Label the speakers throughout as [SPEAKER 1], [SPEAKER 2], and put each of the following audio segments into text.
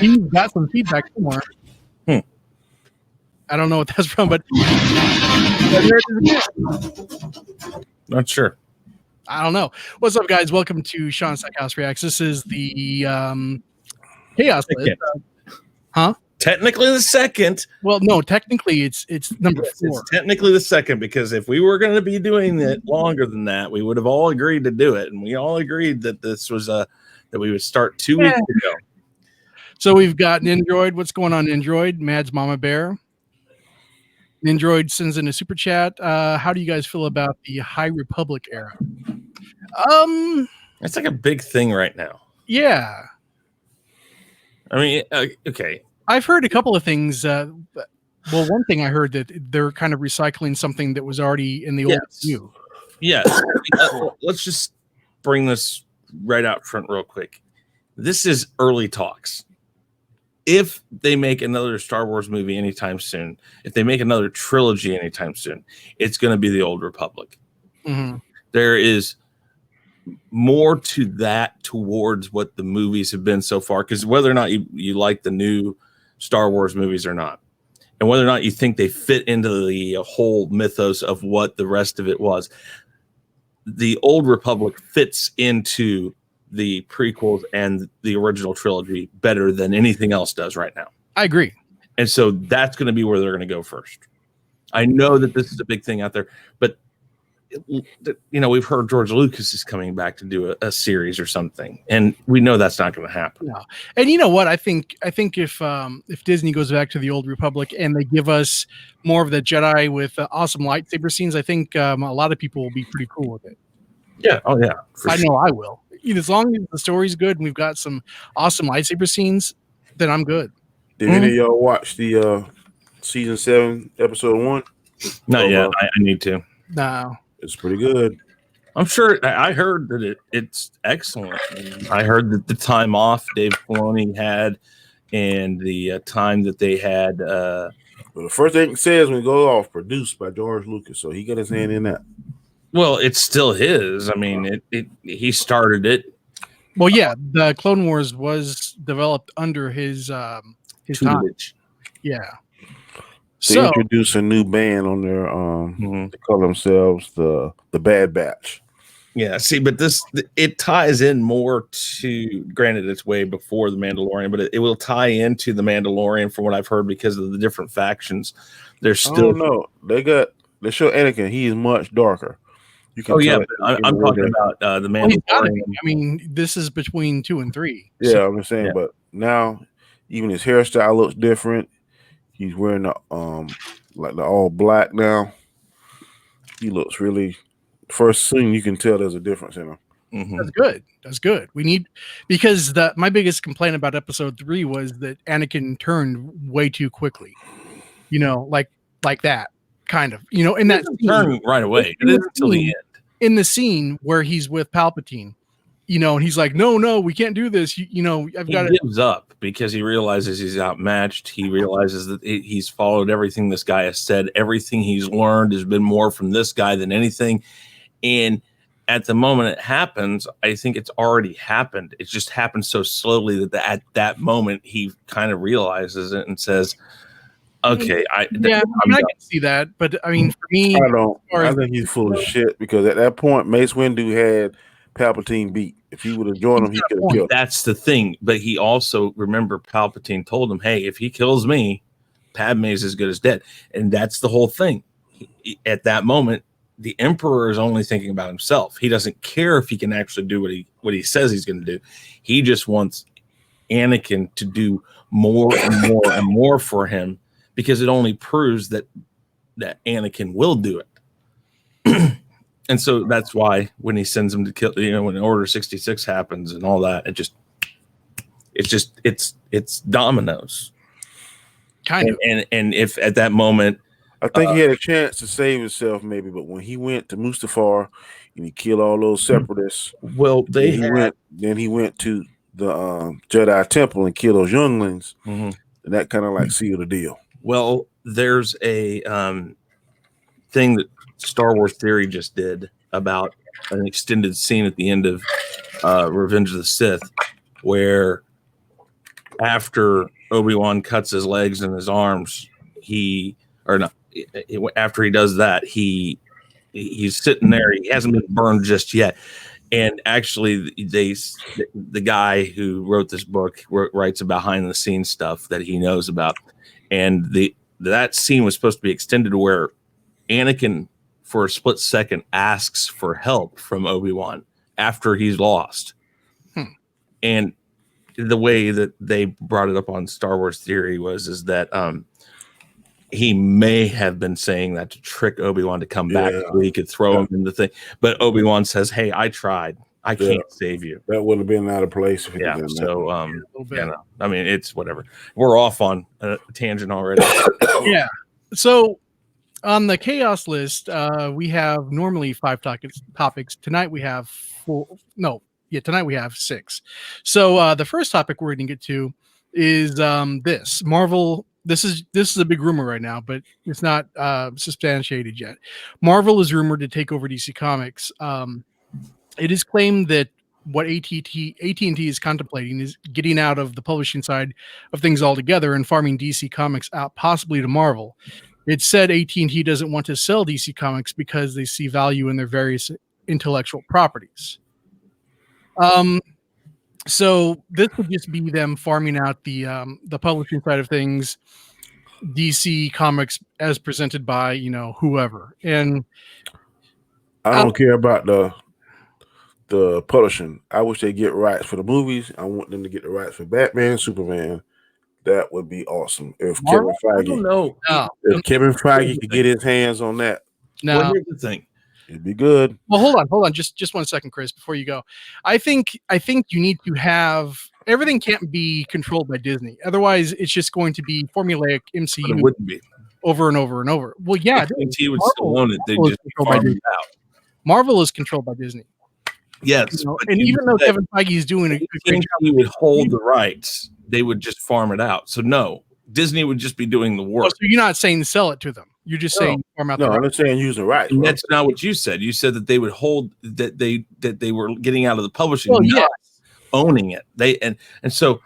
[SPEAKER 1] He's got some feedback somewhere. I don't know what that's from, but
[SPEAKER 2] Not sure.
[SPEAKER 1] I don't know. What's up, guys? Welcome to Sean Stackhouse Reacts. This is the Chaos list. Huh?
[SPEAKER 2] Technically the second.
[SPEAKER 1] Well, no, technically it's number 4.
[SPEAKER 2] It's technically the second, because if we were going to be doing it longer than that, we would have all agreed to do it, and we all agreed that this was that we would start 2 weeks ago.
[SPEAKER 1] So we've got Nindroid. What's going on, Nindroid? Mad's Mama Bear. Nindroid sends in a super chat. How do you guys feel about the High Republic era?
[SPEAKER 2] It's like a big thing right now.
[SPEAKER 1] Yeah.
[SPEAKER 2] I mean, okay.
[SPEAKER 1] I've heard a couple of things. Well, one thing I heard that they're kind of recycling something that was already in the old view.
[SPEAKER 2] Yes. Let's just bring this right out front real quick. This is early talks. If they make another Star Wars movie anytime soon, if they make another trilogy anytime soon, it's going to be the Old Republic.
[SPEAKER 1] Mm-hmm.
[SPEAKER 2] There is more to that towards what the movies have been so far, because whether or not you like the new Star Wars movies or not, and whether or not you think they fit into the whole mythos of what the rest of it was, the Old Republic fits into the prequels and the original trilogy better than anything else does right now.
[SPEAKER 1] I agree.
[SPEAKER 2] And so that's going to be where they're going to go first. I know that this is a big thing out there, but we've heard George Lucas is coming back to do a series or something, and we know that's not going to happen.
[SPEAKER 1] No. And you know what? I think if Disney goes back to the Old Republic and they give us more of the Jedi with awesome lightsaber scenes, I think a lot of people will be pretty cool with it.
[SPEAKER 2] Yeah. Oh yeah.
[SPEAKER 1] I know I will. As long as the story's good and we've got some awesome lightsaber scenes, then I'm good.
[SPEAKER 3] Did any of y'all watch the season 7 episode 1?
[SPEAKER 2] Not yet. I need to.
[SPEAKER 1] No.
[SPEAKER 3] It's pretty good.
[SPEAKER 2] I'm sure. I heard that it's excellent. I heard that the time off Dave Filoni had, and the time that they had.
[SPEAKER 3] Well, the first thing it says when it goes off, produced by George Lucas, so he got his hand in that.
[SPEAKER 2] Well, it's still his. I mean, he started it.
[SPEAKER 1] Well, yeah, the Clone Wars was developed under his time. Yeah.
[SPEAKER 3] They introduced a new band on their they call themselves the Bad Batch.
[SPEAKER 2] Yeah, see, but it ties in more to, granted it's way before the Mandalorian, but it will tie into the Mandalorian from what I've heard, because of the different factions. There's still
[SPEAKER 3] they show Anakin, he is much darker. You can
[SPEAKER 2] I'm talking about the Mandalorian.
[SPEAKER 1] I mean, this is between 2 and 3.
[SPEAKER 3] Yeah, so, I'm saying, but now even his hairstyle looks different. He's wearing the all black now. He looks really. First thing you can tell, there's a difference in him.
[SPEAKER 2] Mm-hmm.
[SPEAKER 1] That's good. That's good. We need, because my biggest complaint about episode 3 was that Anakin turned way too quickly. Like that kind of. In that
[SPEAKER 2] turn right away. It is until the end.
[SPEAKER 1] In the scene where he's with Palpatine, and he's like, no, we can't do this. He gives
[SPEAKER 2] up because he realizes he's outmatched. He realizes that he's followed everything this guy has said. Everything he's learned has been more from this guy than anything. And at the moment it happens, I think it's already happened. It just happened so slowly that at that moment he kind of realizes it and says, okay, I
[SPEAKER 1] can see that. But I mean, for me,
[SPEAKER 3] I think he's full of shit, because at that point, Mace Windu had Palpatine beat. If he would have joined him, he could have killed him.
[SPEAKER 2] That's the thing. But he also, remember, Palpatine told him, hey, if he kills me, Padme's as good as dead. And that's the whole thing. At that moment, the Emperor is only thinking about himself. He doesn't care if he can actually do what he says he's going to do. He just wants Anakin to do more and more and more for him, because it only proves that Anakin will do it. And so that's why when he sends him to kill, when Order 66 happens and all that, it's dominoes.
[SPEAKER 1] Kind of.
[SPEAKER 2] And if at that moment,
[SPEAKER 3] I think he had a chance to save himself, maybe, but when he went to Mustafar and he killed all those separatists, then he went to the Jedi Temple and killed those younglings, and that kind of like sealed the deal.
[SPEAKER 2] Well, there's a thing that Star Wars Theory just did about an extended scene at the end of Revenge of the Sith, where after Obi-Wan cuts his legs and his arms, after he does that, he's sitting there. He hasn't been burned just yet. And actually, the guy who wrote this book writes behind the scenes stuff that he knows about. And that scene was supposed to be extended to where Anakin, for a split second, asks for help from Obi-Wan after he's lost. And the way that they brought it up on Star Wars Theory is that he may have been saying that to trick Obi-Wan to come back so he could throw him in the thing. But Obi-Wan says, "Hey, I tried. I can't save you."
[SPEAKER 3] That would have been out of place. If
[SPEAKER 2] So, I mean, it's whatever. We're off on a tangent already.
[SPEAKER 1] Yeah. So on the chaos list, we have normally 5 topics. Tonight we have 4. No. Yeah, tonight we have 6. So the first topic we're going to get to is this Marvel. This is a big rumor right now, but it's not substantiated yet. Marvel is rumored to take over DC Comics. It is claimed that what AT&T is contemplating is getting out of the publishing side of things altogether and farming DC Comics out, possibly to Marvel. It said AT&T doesn't want to sell DC Comics because they see value in their various intellectual properties. So this would just be them farming out the publishing side of things, DC Comics as presented by whoever. And
[SPEAKER 3] I don't care about the publishing. I wish they get rights for the movies. I want them to get the rights for Batman, Superman. That would be awesome if Kevin Feige could get his hands on that.
[SPEAKER 1] No,
[SPEAKER 2] well, here's the thing.
[SPEAKER 3] It'd be good.
[SPEAKER 1] Well, hold on, just 1 second, Chris, before you go. I think you need to have everything can't be controlled by Disney. Otherwise, it's just going to be formulaic MCU.
[SPEAKER 2] But it wouldn't be
[SPEAKER 1] over and over and over. Well, yeah,
[SPEAKER 2] AT&T would still own it. They just farm it out.
[SPEAKER 1] Marvel is controlled by Disney.
[SPEAKER 2] Yes,
[SPEAKER 1] and even though Kevin Feige is doing a great job,
[SPEAKER 2] he would hold the rights. They would just farm it out. So no, Disney would just be doing the work.
[SPEAKER 1] So you're not saying sell it to them. You're just saying farm out.
[SPEAKER 3] No, I'm not saying use the rights.
[SPEAKER 2] And that's not what you said. You said that they would hold that they were getting out of the publishing,
[SPEAKER 1] not
[SPEAKER 2] owning it. And so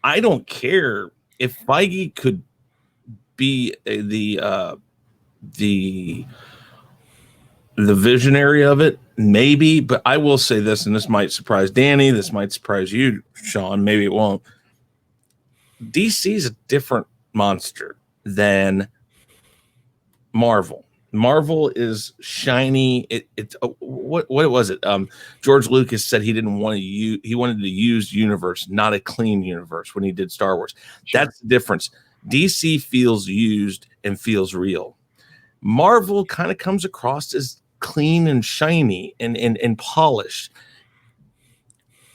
[SPEAKER 2] I don't care if Feige could be the visionary of it, maybe, but I will say this, and this might surprise Danny, this might surprise you, Sean, maybe it won't. DC is a different monster than Marvel. Marvel is shiny. What was it? George Lucas said he didn't want to use. He wanted to use universe, not a clean universe, when he did Star Wars. Sure. That's the difference. DC feels used and feels real. Marvel kind of comes across as clean and shiny and polished.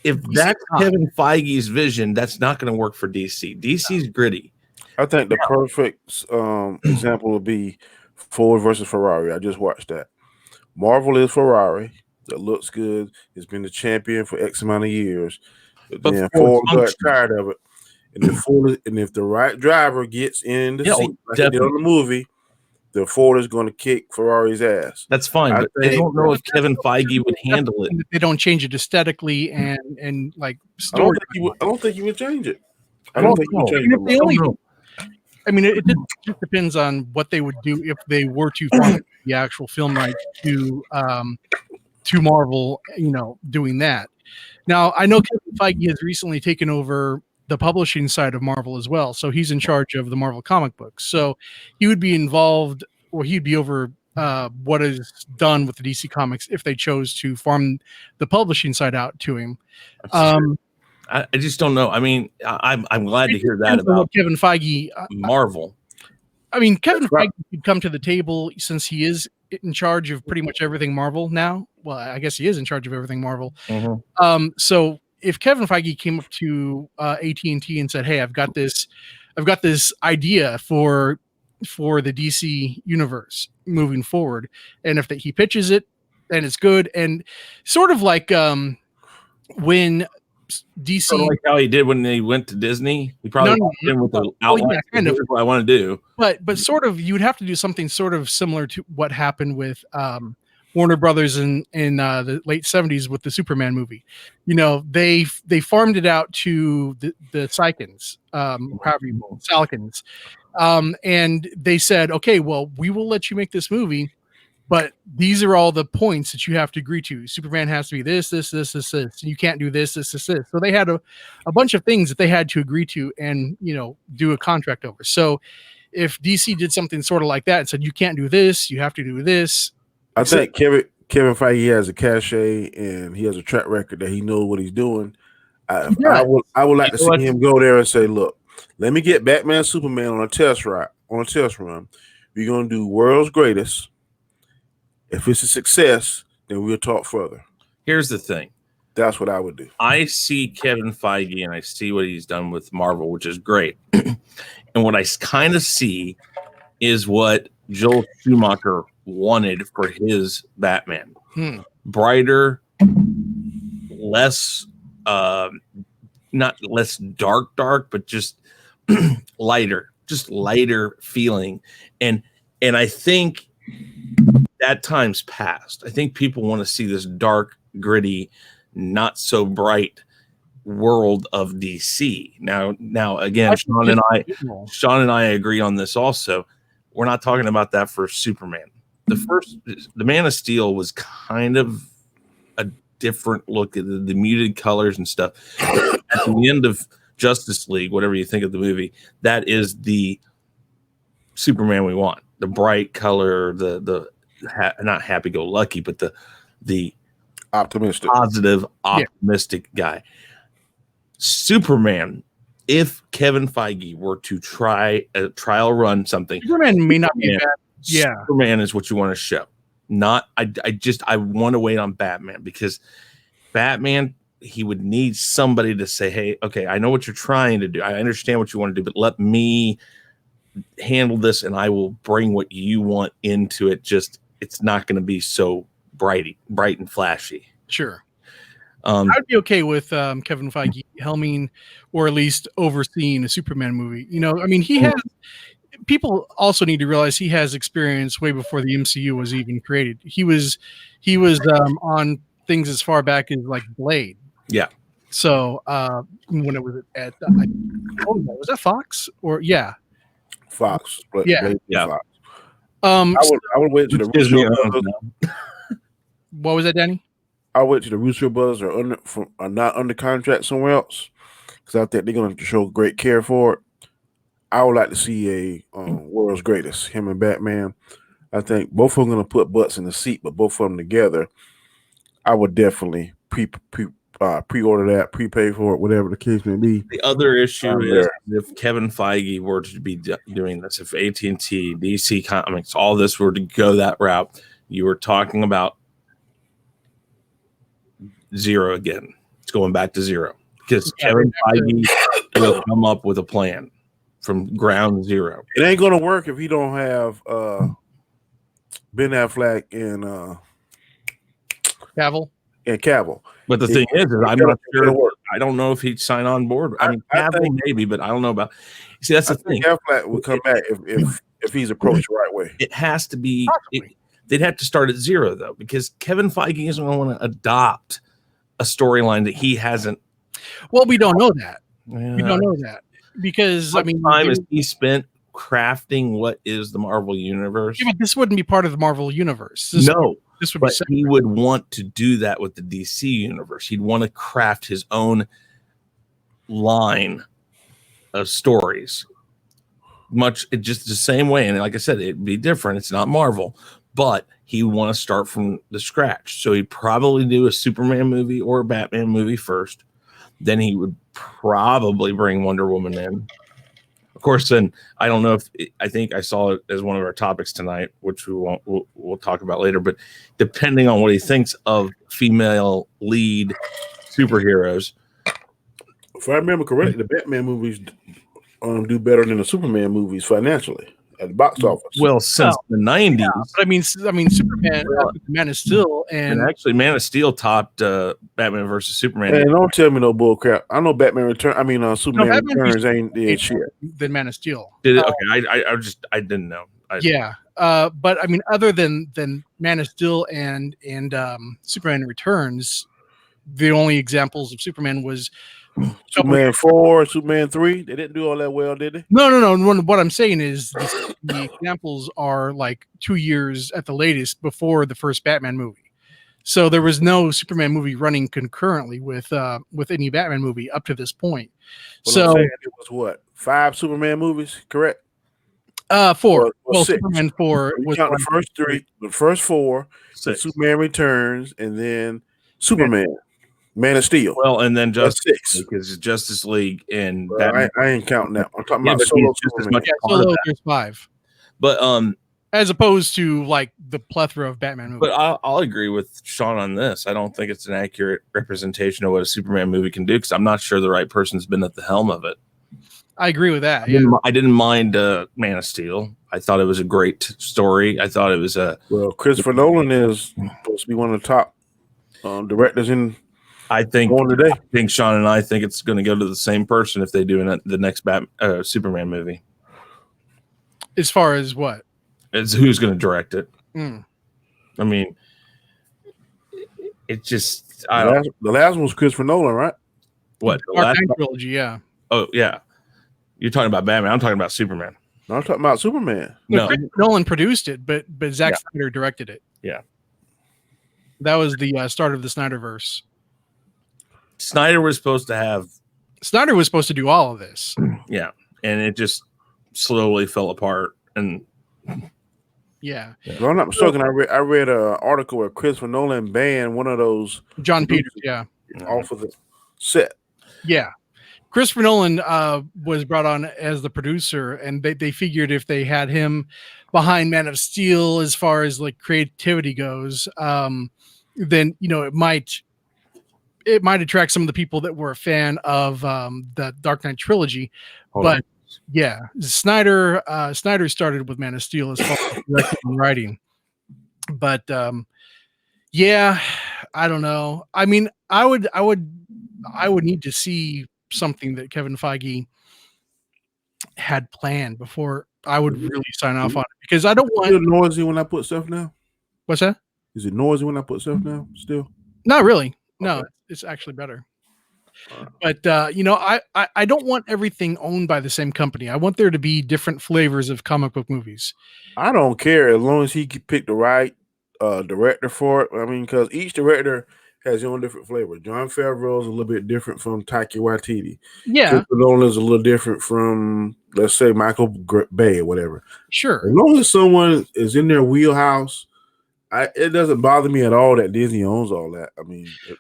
[SPEAKER 2] If that's Kevin Feige's vision, that's not going to work for DC. DC's gritty.
[SPEAKER 3] I think the perfect example would be Ford versus Ferrari. I just watched that. Marvel is Ferrari. That looks good. It's been the champion for X amount of years. But then Ford got tired of it. And if the right driver gets in the seat, like they did on the movie, the Ford is going to kick Ferrari's ass.
[SPEAKER 2] That's fine, but I don't know if Kevin Feige would handle it.
[SPEAKER 1] They don't change it aesthetically and like
[SPEAKER 3] story. I don't think he would change it. I don't think he would change it.
[SPEAKER 1] I mean, it just depends on what they would do if they were to find the actual film rights to Marvel, doing that. Now, I know Kevin Feige has recently taken over the publishing side of Marvel as well. So he's in charge of the Marvel comic books. So he would be involved, or he'd be over what is done with the DC Comics if they chose to farm the publishing side out to him.
[SPEAKER 2] I just don't know. I mean, I'm glad to hear that about
[SPEAKER 1] Kevin Feige.
[SPEAKER 2] Marvel.
[SPEAKER 1] I mean, Kevin Feige could come to the table since he is in charge of pretty much everything Marvel now. Well, I guess he is in charge of everything Marvel.
[SPEAKER 2] Mm-hmm.
[SPEAKER 1] So if Kevin Feige came up to AT&T and said, "Hey, I've got this idea for the DC universe moving forward," and if he pitches it, then it's good, and sort of like when DC,
[SPEAKER 2] sort of like how he did when they went to Disney, he probably in with the outline.
[SPEAKER 1] Kind of
[SPEAKER 2] what I want to do,
[SPEAKER 1] but sort of you would have to do something sort of similar to what happened with Warner Brothers in the late 70s with the Superman movie. You know, they farmed it out to the Sycans, Salkins, and they said, okay, well, we will let you make this movie, but these are all the points that you have to agree to. Superman has to be this. You can't do this. So they had a bunch of things that they had to agree to and, you know, do a contract over. So if DC did something sort of like that and said, you can't do this, you have to do this.
[SPEAKER 3] I think Kevin Feige has a cachet and he has a track record that he knows what he's doing. I would like to see him go there and say, look, let me get Batman Superman on a test run. We're going to do world's greatest. If it's a success, then we'll talk further.
[SPEAKER 2] Here's the thing.
[SPEAKER 3] That's what I would do.
[SPEAKER 2] I see Kevin Feige and I see what he's done with Marvel, which is great. And what I kind of see is what Joel Schumacher wanted for his Batman. Brighter, less, not less dark, but just lighter feeling. And I think that time's passed. I think people want to see this dark, gritty, not so bright world of DC. Now again, Sean and I agree on this also. We're not talking about that for Superman. The Man of Steel was kind of a different look at the muted colors and stuff. At the end of Justice League, whatever you think of the movie, that is the Superman we want. The bright color, not happy-go-lucky, but the
[SPEAKER 3] optimistic,
[SPEAKER 2] positive, optimistic guy. Superman, if Kevin Feige were to try a trial run something,
[SPEAKER 1] Superman may not be bad. Yeah,
[SPEAKER 2] Superman is what you want to show. Not, I want to wait on Batman because Batman, he would need somebody to say, hey, okay, I know what you're trying to do. I understand what you want to do, but let me handle this and I will bring what you want into it. Just, it's not going to be so bright and flashy.
[SPEAKER 1] Sure. I'd be okay with Kevin Feige helming or at least overseeing a Superman movie. You know, I mean, he has. People also need to realize he has experience way before the MCU was even created. He was on things as far back as like Blade.
[SPEAKER 2] Yeah.
[SPEAKER 1] So when it was at was that Fox or
[SPEAKER 3] Fox?
[SPEAKER 1] Yeah.
[SPEAKER 3] Fox. I would wait to the Russo brothers.
[SPEAKER 1] What was that, Danny?
[SPEAKER 3] I wait to the Russo brothers are not under contract somewhere else because I think they're going to show great care for it. I would like to see a world's greatest, him and Batman. I think both of them going to put butts in the seat, but both of them together, I would definitely pre-order that, prepay for it, whatever the case may be.
[SPEAKER 2] The other issue is if Kevin Feige were to be doing this, if AT&T, DC Comics, all this were to go that route, you were talking about zero again. It's going back to zero because Kevin Feige will come up with a plan from ground zero.
[SPEAKER 3] It ain't gonna work if he don't have Ben Affleck and Cavill.
[SPEAKER 2] But the thing is I'm not sure. I don't know if he'd sign on board. I mean, Cavill maybe, but I don't know about. See, that's the thing.
[SPEAKER 3] Affleck would come back if he's approached the right way.
[SPEAKER 2] It has to be. They'd have to start at zero though, because Kevin Feige isn't going to want to adopt a storyline that he hasn't.
[SPEAKER 1] Well, we don't know that. We don't know that. Because
[SPEAKER 2] what time has he spent crafting what is the Marvel universe?
[SPEAKER 1] Yeah, but this wouldn't be part of the Marvel universe. This would be
[SPEAKER 2] he would want to do that with the DC universe. He'd want to craft his own line of stories. Just the same way. And like I said, it'd be different. It's not Marvel, but he would want to start from the scratch. So he'd probably do a Superman movie or a Batman movie first. Then he would probably bring Wonder Woman in. Of course, then I don't know if I think I saw it as one of our topics tonight, which we'll talk about later. But depending on what he thinks of female lead superheroes,
[SPEAKER 3] if I remember correctly, the Batman movies do better than the Superman movies financially at the box office.
[SPEAKER 2] Well, since the 90s. Yeah,
[SPEAKER 1] but I mean, Superman, Man of Steel, and
[SPEAKER 2] actually, Man of Steel topped Batman versus Superman.
[SPEAKER 3] And don't tell me no bull crap. I know Batman Superman Returns ain't shit.
[SPEAKER 1] Than Man of Steel.
[SPEAKER 2] Did it? Okay, I didn't know.
[SPEAKER 1] Yeah, But I mean, other than Man of Steel and Superman Returns, the only examples of Superman was
[SPEAKER 3] Superman 4, Superman 3. They didn't do all that well, did they?
[SPEAKER 1] No. What I'm saying is the examples are like 2 years at the latest before the first Batman movie. So there was no Superman movie running concurrently with any Batman movie up to this point.
[SPEAKER 3] Well,
[SPEAKER 1] so
[SPEAKER 3] it was what, 5 Superman movies, correct?
[SPEAKER 1] 4.
[SPEAKER 3] Well, 6.
[SPEAKER 1] Superman 4
[SPEAKER 3] you
[SPEAKER 1] was
[SPEAKER 3] count the first 3, the first 4, Superman Returns, and then Superman, Man of Steel.
[SPEAKER 2] Well, and then
[SPEAKER 3] Justice
[SPEAKER 2] League, because Justice League and
[SPEAKER 3] I ain't counting that. I'm talking about Solo Superman.
[SPEAKER 1] Solo, there's 5.
[SPEAKER 2] But
[SPEAKER 1] as opposed to like the plethora of Batman movies.
[SPEAKER 2] But I'll agree with Sean on this. I don't think it's an accurate representation of what a Superman movie can do, because I'm not sure the right person's been at the helm of it.
[SPEAKER 1] I agree with that.
[SPEAKER 2] I didn't mind Man of Steel. I thought it was a great story. I thought it was
[SPEAKER 3] Christopher Nolan is supposed to be one of the top directors in.
[SPEAKER 2] I think Sean and I think it's going to go to the same person if they do the next Superman movie.
[SPEAKER 1] As far as what?
[SPEAKER 2] It's who's going to direct it.
[SPEAKER 1] I
[SPEAKER 2] mean, it just
[SPEAKER 3] the last one was Christopher Nolan, right?
[SPEAKER 2] What,
[SPEAKER 1] the Dark Knight trilogy? Yeah.
[SPEAKER 2] Oh yeah, you're talking about Batman. I'm talking about Superman.
[SPEAKER 3] No, I'm talking about Superman.
[SPEAKER 1] No, Nolan produced it, but Zack Snyder directed it.
[SPEAKER 2] Yeah,
[SPEAKER 1] that was the start of the Snyderverse.
[SPEAKER 2] Snyder was supposed to do all of this.
[SPEAKER 3] Yeah,
[SPEAKER 2] and it just slowly fell apart. And
[SPEAKER 1] yeah,
[SPEAKER 3] if I'm not mistaken, I read an article where Christopher Nolan banned one of those
[SPEAKER 1] John Peters,
[SPEAKER 3] off of the set.
[SPEAKER 1] Yeah, Christopher Nolan was brought on as the producer, and they figured if they had him behind Man of Steel as far as like creativity goes, then it might attract some of the people that were a fan of the Dark Knight trilogy. Yeah, Snyder started with Man of Steel as far as directing and writing, but yeah, I don't know. I mean, I would need to see something that Kevin Feige had planned before I would really sign off on it, because I don't want.
[SPEAKER 3] Is it noisy when I put stuff down?
[SPEAKER 1] What's that?
[SPEAKER 3] Is it noisy when I put stuff down? Still,
[SPEAKER 1] not really. No, it's actually better. But I don't want everything owned by the same company. I want there to be different flavors of comic book movies.
[SPEAKER 3] I don't care as long as he can pick the right director for it. I mean, because each director has their own different flavor. Jon Favreau is a little bit different from Taika Waititi.
[SPEAKER 1] Yeah,
[SPEAKER 3] Christopher Nolan is a little different from, let's say, Michael Bay or whatever.
[SPEAKER 1] Sure.
[SPEAKER 3] As long as someone is in their wheelhouse, it doesn't bother me at all that Disney owns all that. I mean,
[SPEAKER 1] it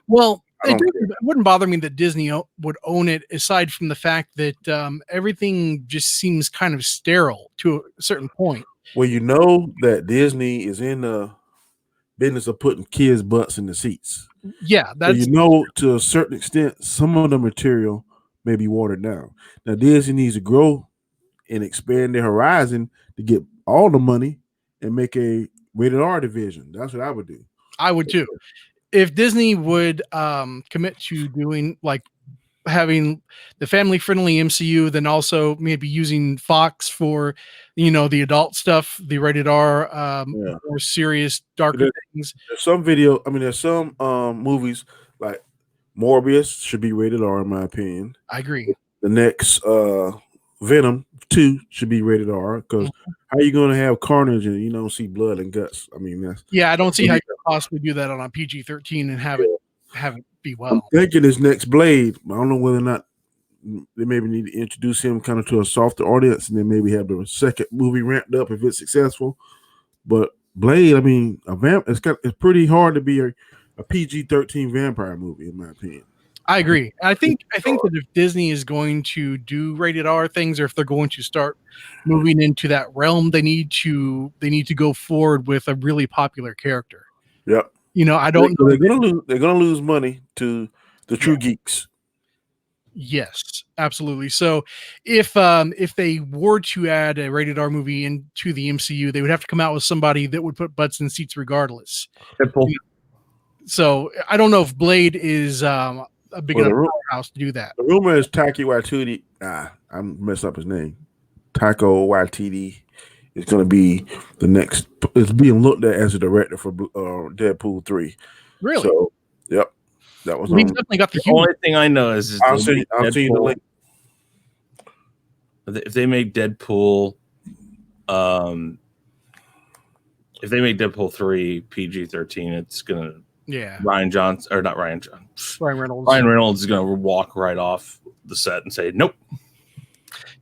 [SPEAKER 1] wouldn't bother me that Disney would own it, aside from the fact that everything just seems kind of sterile to a certain point.
[SPEAKER 3] Well, you know that Disney is in the business of putting kids' butts in the seats.
[SPEAKER 1] Yeah, that's
[SPEAKER 3] to a certain extent, some of the material may be watered down. Now, Disney needs to grow and expand their horizon to get all the money and make a rated R division. That's what I would do.
[SPEAKER 1] I would too. If Disney would commit to doing like having the family friendly MCU, then also maybe using Fox for the adult stuff, the rated R, more serious, darker things.
[SPEAKER 3] There's some there's some movies like Morbius should be rated R in my opinion.
[SPEAKER 1] I agree.
[SPEAKER 3] The next Venom 2 should be rated R, because how are you going to have carnage and you don't see blood and guts? I mean,
[SPEAKER 1] I don't see how you could possibly do that on a PG-13 and have it be well.
[SPEAKER 3] I'm thinking this next Blade, I don't know whether or not they maybe need to introduce him kind of to a softer audience, and then maybe have the second movie ramped up if it's successful. But Blade, I mean, it's pretty hard to be a PG-13 vampire movie, in my opinion.
[SPEAKER 1] I agree. I think that if Disney is going to do rated R things, or if they're going to start moving into that realm, they need to go forward with a really popular character.
[SPEAKER 3] Yep.
[SPEAKER 1] I don't know.
[SPEAKER 3] They're gonna lose money to the true geeks.
[SPEAKER 1] Yes, absolutely. So if they were to add a rated R movie into the MCU, they would have to come out with somebody that would put butts in seats regardless. So I don't know if Blade is a big enough powerhouse to do that.
[SPEAKER 3] The rumor is Taika Waititi. I messed up his name. Taika Waititi is going to be the next. It's being looked at as a director for Deadpool 3.
[SPEAKER 1] Really?
[SPEAKER 3] So, yep, that was.
[SPEAKER 1] Well, he's definitely got the humor.
[SPEAKER 2] Only thing I know is
[SPEAKER 3] I'll see you the link.
[SPEAKER 2] If they make Deadpool, if they make Deadpool 3 PG-13, it's gonna Ryan Reynolds is gonna walk right off the set and say nope.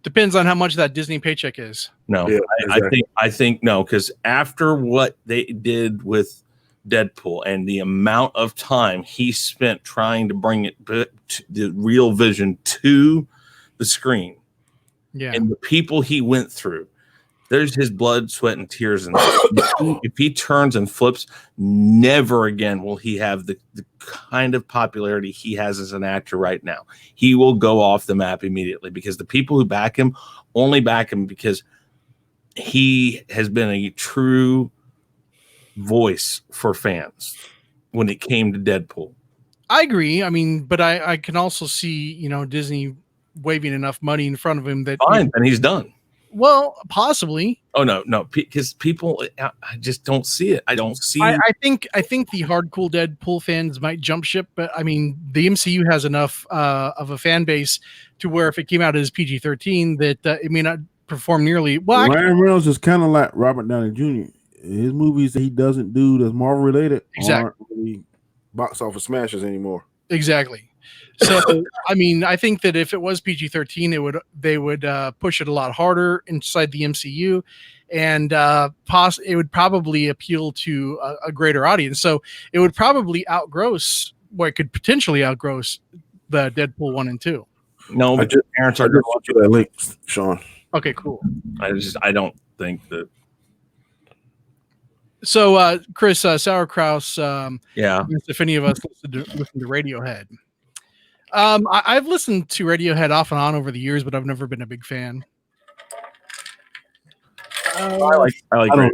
[SPEAKER 1] Depends on how much that Disney paycheck is.
[SPEAKER 2] No, yeah, exactly. I think no, because after what they did with Deadpool and the amount of time he spent trying to bring it the real vision to the screen, and the people he went through, there's his blood, sweat, and tears. And if he turns and flips, never again will he have the kind of popularity he has as an actor right now. He will go off the map immediately because the people who back him only back him because he has been a true voice for fans when it came to Deadpool.
[SPEAKER 1] I agree. I mean, but I can also see, Disney waving enough money in front of him that
[SPEAKER 2] fine, and he's done.
[SPEAKER 1] Well, possibly.
[SPEAKER 2] Oh no, because people, I just don't see it. I don't see.
[SPEAKER 1] I think the hardcore Deadpool fans might jump ship, but I mean, the MCU has enough of a fan base to where if it came out as PG-13, that it may not perform nearly well.
[SPEAKER 3] Ryan Reynolds is kind of like Robert Downey Jr. His movies that he doesn't do that's Marvel related aren't really box office smashers anymore.
[SPEAKER 1] Exactly. So, I mean, I think that if it was PG-13, they would push it a lot harder inside the MCU, and it would probably appeal to a greater audience. So it would probably outgross what could potentially outgross the Deadpool 1 and 2.
[SPEAKER 2] No, but parents are
[SPEAKER 3] going to watch that link, Sean.
[SPEAKER 1] Okay, cool.
[SPEAKER 2] I don't think that.
[SPEAKER 1] So, Chris Sauerkraus, if any of us listen to Radiohead. I've listened to Radiohead off and on over the years, but I've never been a big fan.
[SPEAKER 2] I like Radiohead.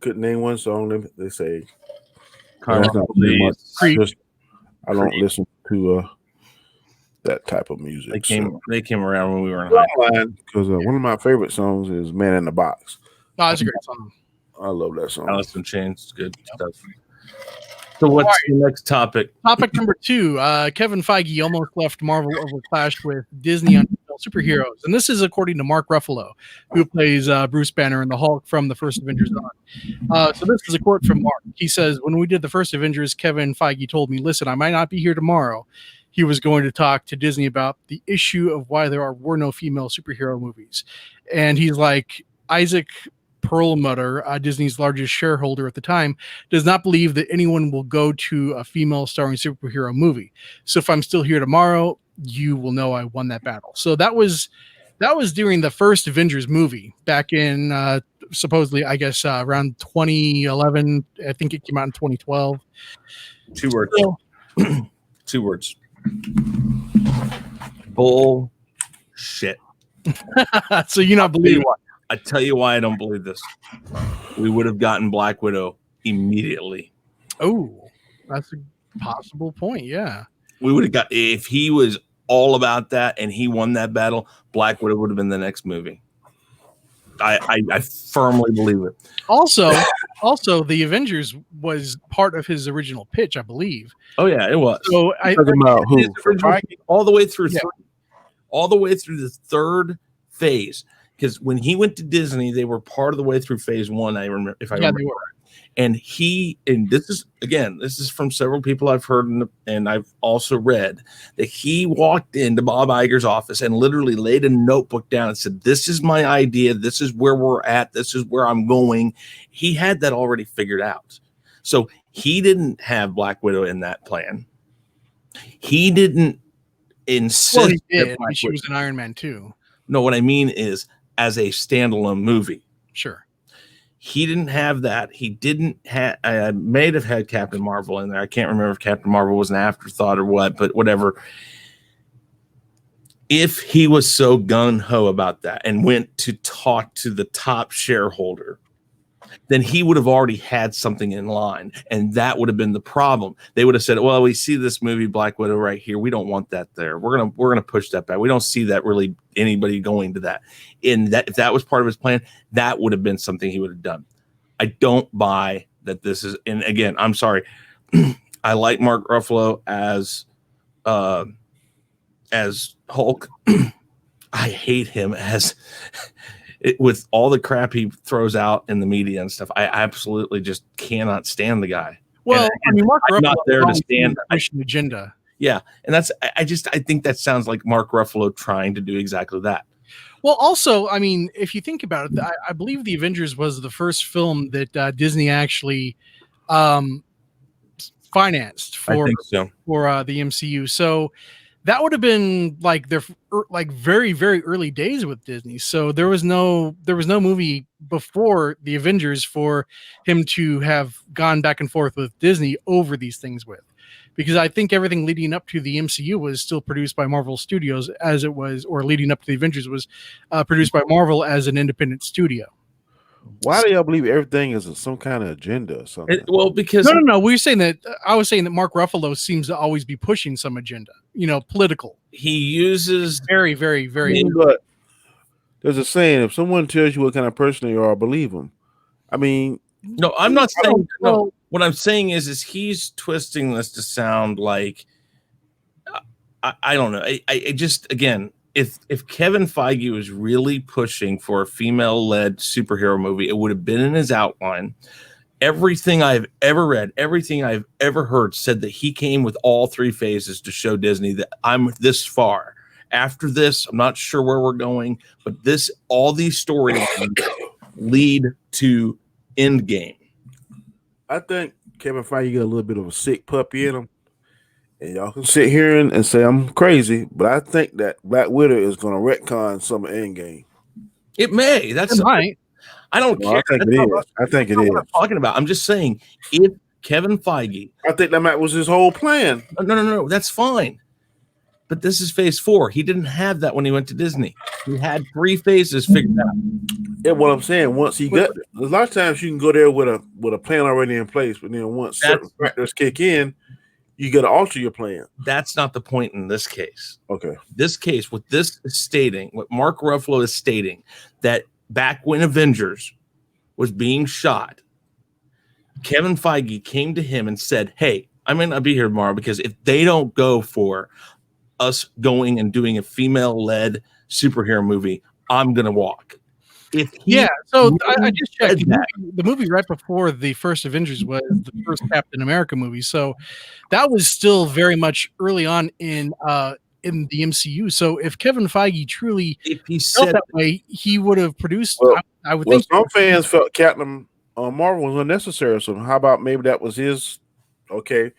[SPEAKER 3] Couldn't name one song. They say.
[SPEAKER 2] I don't
[SPEAKER 3] listen to that type of music.
[SPEAKER 2] They came around when we were in high school.
[SPEAKER 3] Because one of my favorite songs is "Man in the Box."
[SPEAKER 1] Oh, that's a great song.
[SPEAKER 3] I love that song.
[SPEAKER 2] Alice in Chains, good stuff. So what's the next topic?
[SPEAKER 1] Topic number 2. Kevin Feige almost left Marvel overclashed with Disney on superheroes. And this is according to Mark Ruffalo, who plays Bruce Banner and the Hulk from the first Avengers on. So this is a quote from Mark. He says, "When we did the first Avengers, Kevin Feige told me, listen, I might not be here tomorrow. He was going to talk to Disney about the issue of why there were no female superhero movies." And he's like, Isaac Perlmutter, Disney's largest shareholder at the time, does not believe that anyone will go to a female starring superhero movie. So if I'm still here tomorrow, you will know I won that battle. So that was during the first Avengers movie back in supposedly, I guess, around 2011. I think it came out in 2012.
[SPEAKER 2] 2 words. So, 2 words. Bullshit.
[SPEAKER 1] So you not believe
[SPEAKER 2] what? I tell you why I don't believe this. We would have gotten Black Widow immediately.
[SPEAKER 1] Oh, that's a possible point. Yeah.
[SPEAKER 2] We would have got, if he was all about that and he won that battle, Black Widow would have been the next movie. I firmly believe it.
[SPEAKER 1] Also, the Avengers was part of his original pitch, I believe.
[SPEAKER 2] Oh yeah, it was.
[SPEAKER 1] So
[SPEAKER 3] about who?
[SPEAKER 2] All the way through all the way through the third phase. Because when he went to Disney, they were part of the way through phase 1. I remember, if I remember.
[SPEAKER 1] They were.
[SPEAKER 2] And this is from several people I've heard and I've also read that he walked into Bob Iger's office and literally laid a notebook down and said, "This is my idea. This is where we're at. This is where I'm going." He had that already figured out. So he didn't have Black Widow in that plan. He didn't insist.
[SPEAKER 1] Well, he did. She was an Iron Man too.
[SPEAKER 2] No, what I mean is, as a standalone movie.
[SPEAKER 1] Sure.
[SPEAKER 2] He didn't have that. He didn't have, I may have had Captain Marvel in there. I can't remember if Captain Marvel was an afterthought or what, but whatever. If he was so gung-ho about that and went to talk to the top shareholder, then he would have already had something in line. And that would have been the problem. They would have said, well, we see this movie Black Widow right here. We don't want that there. We're gonna push that back. We don't see that really anybody going to that. And that if that was part of his plan, that would have been something he would have done. I don't buy that this is. And again, I'm sorry. I like Mark Ruffalo as Hulk. I hate him as with all the crap he throws out in the media and stuff. I absolutely just cannot stand the guy.
[SPEAKER 1] Well, I mean, Mark Ruffalo
[SPEAKER 2] not there to stand
[SPEAKER 1] an agenda.
[SPEAKER 2] Yeah, and I think that sounds like Mark Ruffalo trying to do exactly that.
[SPEAKER 1] Well, also, I mean, if you think about it, I believe the Avengers was the first film that Disney actually financed for the MCU. So that would have been like their very, very early days with Disney. So there was no movie before the Avengers for him to have gone back and forth with Disney over these things with. Because I think everything leading up to the MCU was still produced by Marvel Studios as it was, or leading up to the Avengers was produced by Marvel as an independent studio.
[SPEAKER 3] Why do y'all believe everything is some kind of agenda or something?
[SPEAKER 2] Because
[SPEAKER 1] no. We were saying that I was saying that Mark Ruffalo seems to always be pushing some agenda, political.
[SPEAKER 2] He uses
[SPEAKER 1] very, very, very.
[SPEAKER 3] But there's a saying: if someone tells you what kind of person you are, believe them. I mean,
[SPEAKER 2] no, I'm not saying no. What I'm saying is he's twisting this to sound like I don't know. I just again, if Kevin Feige was really pushing for a female-led superhero movie, it would have been in his outline. Everything I've ever read, everything I've ever heard said that he came with all three phases to show Disney that I'm this far. After this, I'm not sure where we're going, but all these storylines lead to Endgame.
[SPEAKER 3] I think Kevin Feige get a little bit of a sick puppy in him, and y'all can sit here and say I'm crazy, but I think that Black Widow is going to retcon some of Endgame.
[SPEAKER 2] It may. That's
[SPEAKER 1] right.
[SPEAKER 2] I don't care.
[SPEAKER 3] I think it is.
[SPEAKER 2] What I'm talking about. I'm just saying, if Kevin Feige,
[SPEAKER 3] I think that was his whole plan.
[SPEAKER 2] No. That's fine. But this is phase 4. He didn't have that when he went to Disney. He had 3 phases figured out.
[SPEAKER 3] Yeah, what I'm saying, once he got, a lot of times you can go there with a plan already in place, but then once certain factors kick in, you got to alter your plan.
[SPEAKER 2] That's not the point in this case.
[SPEAKER 3] Okay.
[SPEAKER 2] This case, what this is stating, what Mark Ruffalo is stating, that back when Avengers was being shot, Kevin Feige came to him and said, hey, I may not be here tomorrow because if they don't go for us going and doing a female-led superhero movie, I'm going to walk.
[SPEAKER 1] So I just checked. The movie right before the first Avengers was the first Captain America movie. So that was still very much early on in the MCU. So if Kevin Feige truly felt that way, he would have produced. I would think
[SPEAKER 3] some fans felt Captain Marvel was unnecessary. So how about maybe that was his? Okay,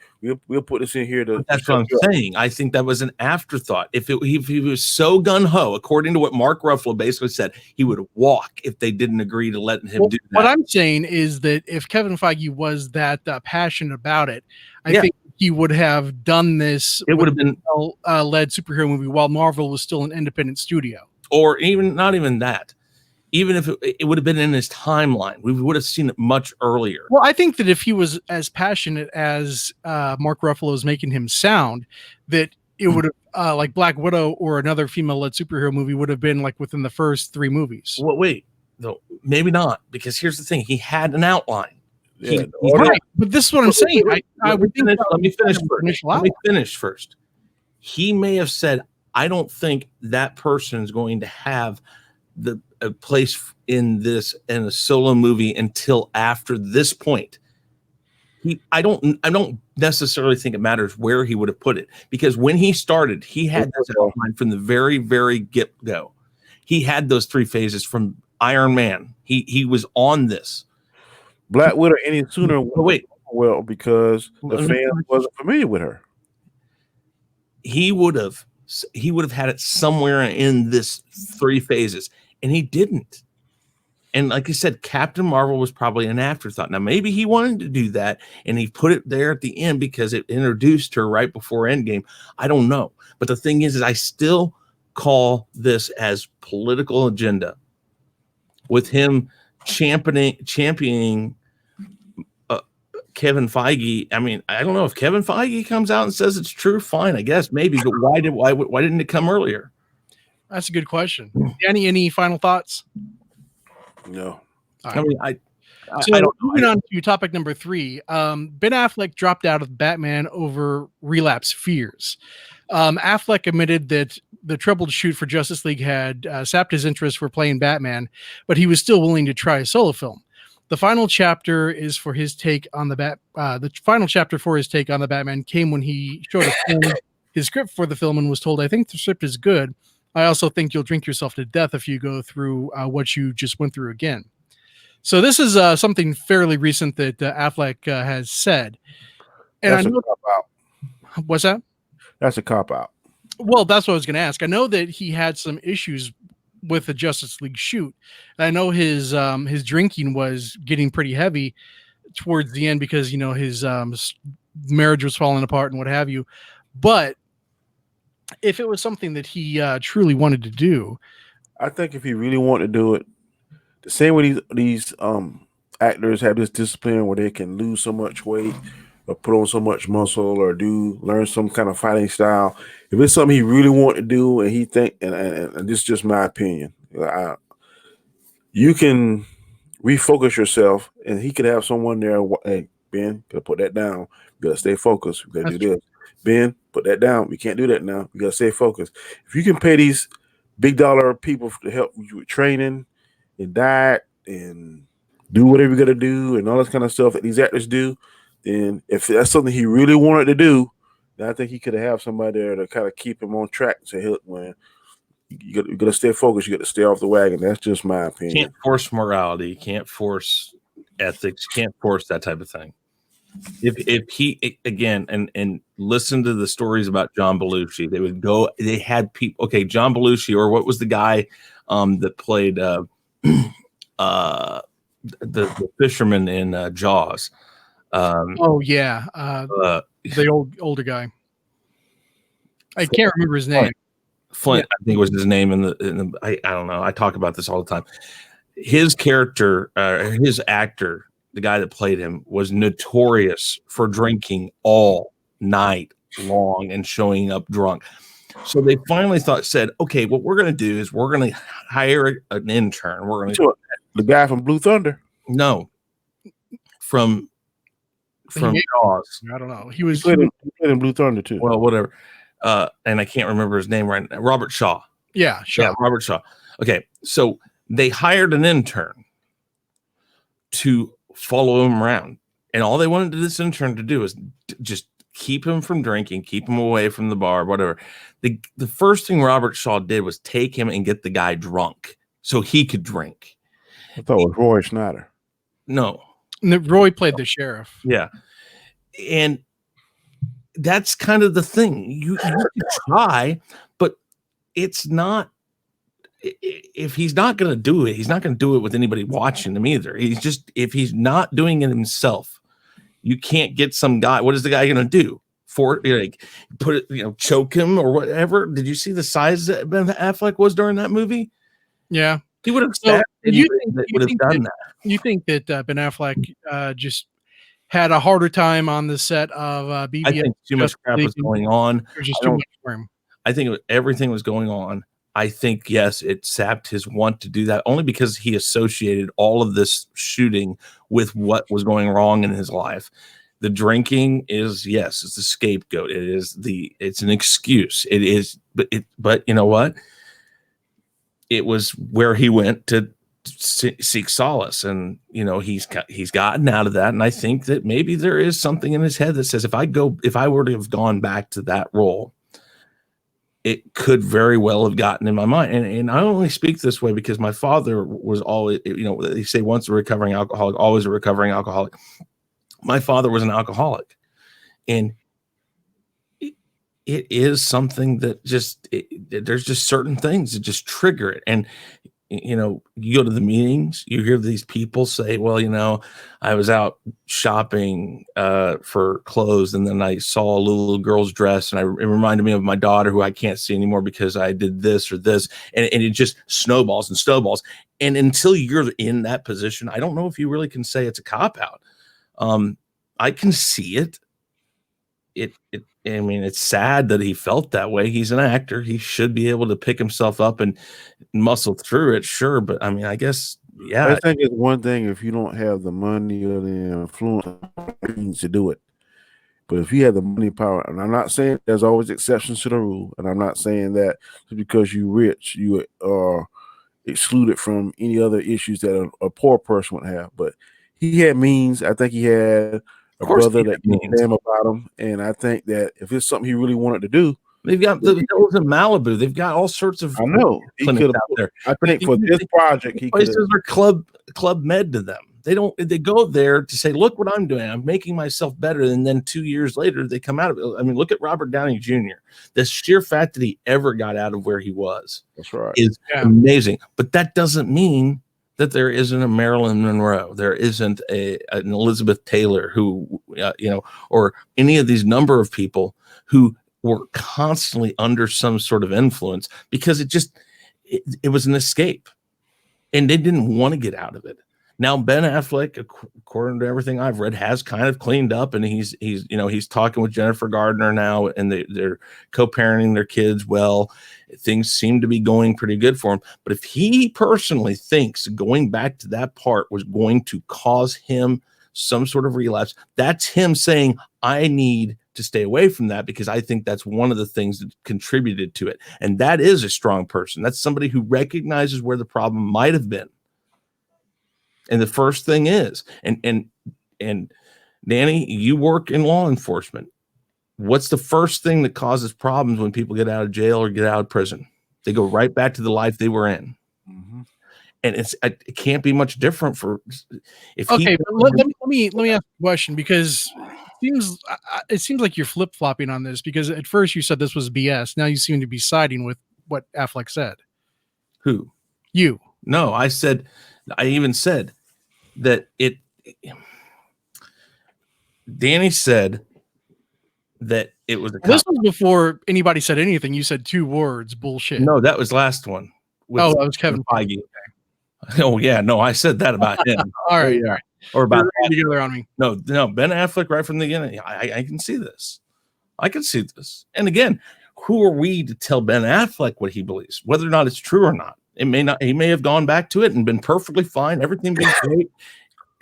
[SPEAKER 3] we'll put this in here.
[SPEAKER 2] That's what I'm saying. I think that was an afterthought. If he was so gun-ho, according to what Mark Ruffalo basically said, he would walk if they didn't agree to let him do that.
[SPEAKER 1] What I'm saying is that if Kevin Feige was that passionate about it, I think he would have done this.
[SPEAKER 2] It would have been
[SPEAKER 1] led superhero movie while Marvel was still an independent studio,
[SPEAKER 2] or not even that. Even if it would have been in his timeline, we would have seen it much earlier.
[SPEAKER 1] Well, I think that if he was as passionate as Mark Ruffalo is making him sound, that it would have, like Black Widow or another female-led superhero movie would have been like within the first 3 movies.
[SPEAKER 2] Well, wait, no, maybe not, because here's the thing: he had an outline.
[SPEAKER 1] Yeah, right, but this is what I'm saying. Let
[SPEAKER 2] me finish first. He may have said, "I don't think that person is going to have a place in a solo movie until after this point." I don't necessarily think it matters where he would have put it, because when he started, he had this outline from the very, very get-go. He had those 3 phases from Iron Man. He was on this.
[SPEAKER 3] Black Widow any sooner? Because the fans wasn't familiar with her.
[SPEAKER 2] He would have had it somewhere in this 3 phases. And he didn't. And like I said, Captain Marvel was probably an afterthought. Now, maybe he wanted to do that, and he put it there at the end because it introduced her right before Endgame. I don't know. But the thing is I still call this as political agenda, with him championing Kevin Feige. I mean, I don't know if Kevin Feige comes out and says it's true. Fine, I guess maybe. But why didn't it come earlier?
[SPEAKER 1] That's a good question. Any final thoughts?
[SPEAKER 3] No.
[SPEAKER 1] Right.
[SPEAKER 2] I mean, I
[SPEAKER 1] don't. Moving on to topic number 3. Ben Affleck dropped out of Batman over relapse fears. Affleck admitted that the troubleshoot for Justice League had sapped his interest for playing Batman, but he was still willing to try a solo film. The final chapter is for his take on the final chapter for his take on the Batman came when he showed his script for the film and was told, "I think the script is good. I also think you'll drink yourself to death if you go through what you just went through again." So this is something fairly recent that Affleck has said. And
[SPEAKER 3] that's
[SPEAKER 1] I know,
[SPEAKER 3] a cop-out.
[SPEAKER 1] What's that?
[SPEAKER 3] That's a cop-out.
[SPEAKER 1] Well, that's what I was going to ask. I know that he had some issues with the Justice League shoot. And I know his drinking was getting pretty heavy towards the end because, his marriage was falling apart and what have you. But if it was something that he truly wanted to do,
[SPEAKER 3] I think if he really wanted to do it, the same way these actors have this discipline where they can lose so much weight or put on so much muscle or learn some kind of fighting style. If it's something he really wanted to do and he think, and this is just my opinion, you can refocus yourself, and he could have someone there. Hey, Ben, gotta put that down. You gotta stay focused. You gotta do this. Ben, put that down. We can't do that now. You gotta stay focused. If you can pay these big dollar people to help you with training and diet and do whatever you gotta do and all this kind of stuff that these actors do, then if that's something he really wanted to do, then I think he could have somebody there to kind of keep him on track and say, "Hey, man, you got to stay focused. You got to stay off the wagon." That's just my opinion.
[SPEAKER 2] You can't force morality. You can't force ethics. You can't force that type of thing. If he again and listen to the stories about John Belushi, they had people. Okay, John Belushi, or what was the guy that played the fisherman in Jaws? The
[SPEAKER 1] older guy. I can't remember his name.
[SPEAKER 2] Flint, I think was his name. I don't know. I talk about this all the time. His character, his actor, the guy that played him, was notorious for drinking all night long and showing up drunk. So they finally said, okay, what we're going to do is we're going to hire an intern. We're going to
[SPEAKER 3] the guy from Blue Thunder.
[SPEAKER 2] No, from Jaws.
[SPEAKER 1] I don't know. He was
[SPEAKER 3] played in Blue Thunder too.
[SPEAKER 2] Well, whatever. And I can't remember his name right now. Robert Shaw.
[SPEAKER 1] Yeah, Shaw.
[SPEAKER 2] Yeah, Robert Shaw. Okay, so they hired an intern to follow him around, and all they wanted this intern to do was just keep him from drinking, keep him away from the bar, whatever. The first thing Robert Shaw did was take him and get the guy drunk so he could drink.
[SPEAKER 3] I thought it was Roy Schneider.
[SPEAKER 2] No.
[SPEAKER 1] Roy played the sheriff.
[SPEAKER 2] Yeah. And that's kind of the thing. You can try, but it's not. If he's not going to do it, he's not going to do it with anybody watching him either. If he's not doing it himself, you can't get some guy. What is the guy going to do? Put it, choke him or whatever. Did you see the size that Ben Affleck was during that movie?
[SPEAKER 1] Yeah,
[SPEAKER 2] he would have. So you would have done that.
[SPEAKER 1] You think that Ben Affleck just had a harder time on the set of BBS?
[SPEAKER 2] I think too much crap was going on.
[SPEAKER 1] Just too much for him.
[SPEAKER 2] I think everything was going on. I think, yes, it sapped his want to do that only because he associated all of this shooting with what was going wrong in his life. The drinking is, yes, it's the scapegoat. It's an excuse. It is, but you know what? It was where he went to seek solace, and he's gotten out of that. And I think that maybe there is something in his head that says, if I were to have gone back to that role, it could very well have gotten in my mind. And I only speak this way because my father was always, they say once a recovering alcoholic, always a recovering alcoholic. My father was an alcoholic. And it is something that there's just certain things that just trigger it. And, you go to the meetings, you hear these people say, well, I was out shopping for clothes, and then I saw a little girl's dress, and it reminded me of my daughter who I can't see anymore because I did this or this. And it just snowballs and snowballs. And until you're in that position, I don't know if you really can say it's a cop-out. I can see it. I mean, it's sad that he felt that way. He's an actor. He should be able to pick himself up and muscle through it, sure. But I mean, I guess, yeah.
[SPEAKER 3] I think it's one thing if you don't have the money or the influence to do it. But if you have the money, power, and I'm not saying there's always exceptions to the rule, and I'm not saying that just because you're rich, you are excluded from any other issues that a poor person would have. But he had means. I think he had a brother that gave a damn about him, and I think that if it's something he really wanted to do,
[SPEAKER 2] they've got the hills in Malibu. They've got all sorts of.
[SPEAKER 3] I know he could out there. I think for this project, he
[SPEAKER 2] places are club med to them. They go there to say, look what I'm doing. I'm making myself better. And then 2 years later, they come out of it. I mean, look at Robert Downey Jr. The sheer fact that he ever got out of where he was is amazing. But that doesn't mean that there isn't a Marilyn Monroe. There isn't an Elizabeth Taylor who, or any of these number of people who were constantly under some sort of influence because it was an escape and they didn't want to get out of it. Now, Ben Affleck, according to everything I've read, has kind of cleaned up, and he's talking with Jennifer Gardner now, and they're co-parenting their kids well. Things seem to be going pretty good for him. But if he personally thinks going back to that part was going to cause him some sort of relapse, that's him saying, I need to stay away from that because I think that's one of the things that contributed to it. And that is a strong person. That's somebody who recognizes where the problem might have been. And the first thing is, and Danny, you work in law enforcement. What's the first thing that causes problems when people get out of jail or get out of prison? They go right back to the life they were in. Mm-hmm. And it can't be much different for if.
[SPEAKER 1] Okay, let me ask a question because it seems like you're flip flopping on this because at first you said this was BS. Now you seem to be siding with what Affleck said.
[SPEAKER 2] Who?
[SPEAKER 1] You?
[SPEAKER 2] No, I even said that Danny said that it was
[SPEAKER 1] this was before anybody said anything. You said 2 words, bullshit.
[SPEAKER 2] No, that was last one.
[SPEAKER 1] That was Kevin
[SPEAKER 2] Feige. Oh yeah, no, I said that about him.
[SPEAKER 1] all right.
[SPEAKER 2] Or about
[SPEAKER 1] together on me.
[SPEAKER 2] No, Ben Affleck right from the beginning. I can see this. I can see this. And again, who are we to tell Ben Affleck what he believes, whether or not it's true or not? It may not. He may have gone back to it and been perfectly fine. Everything being great,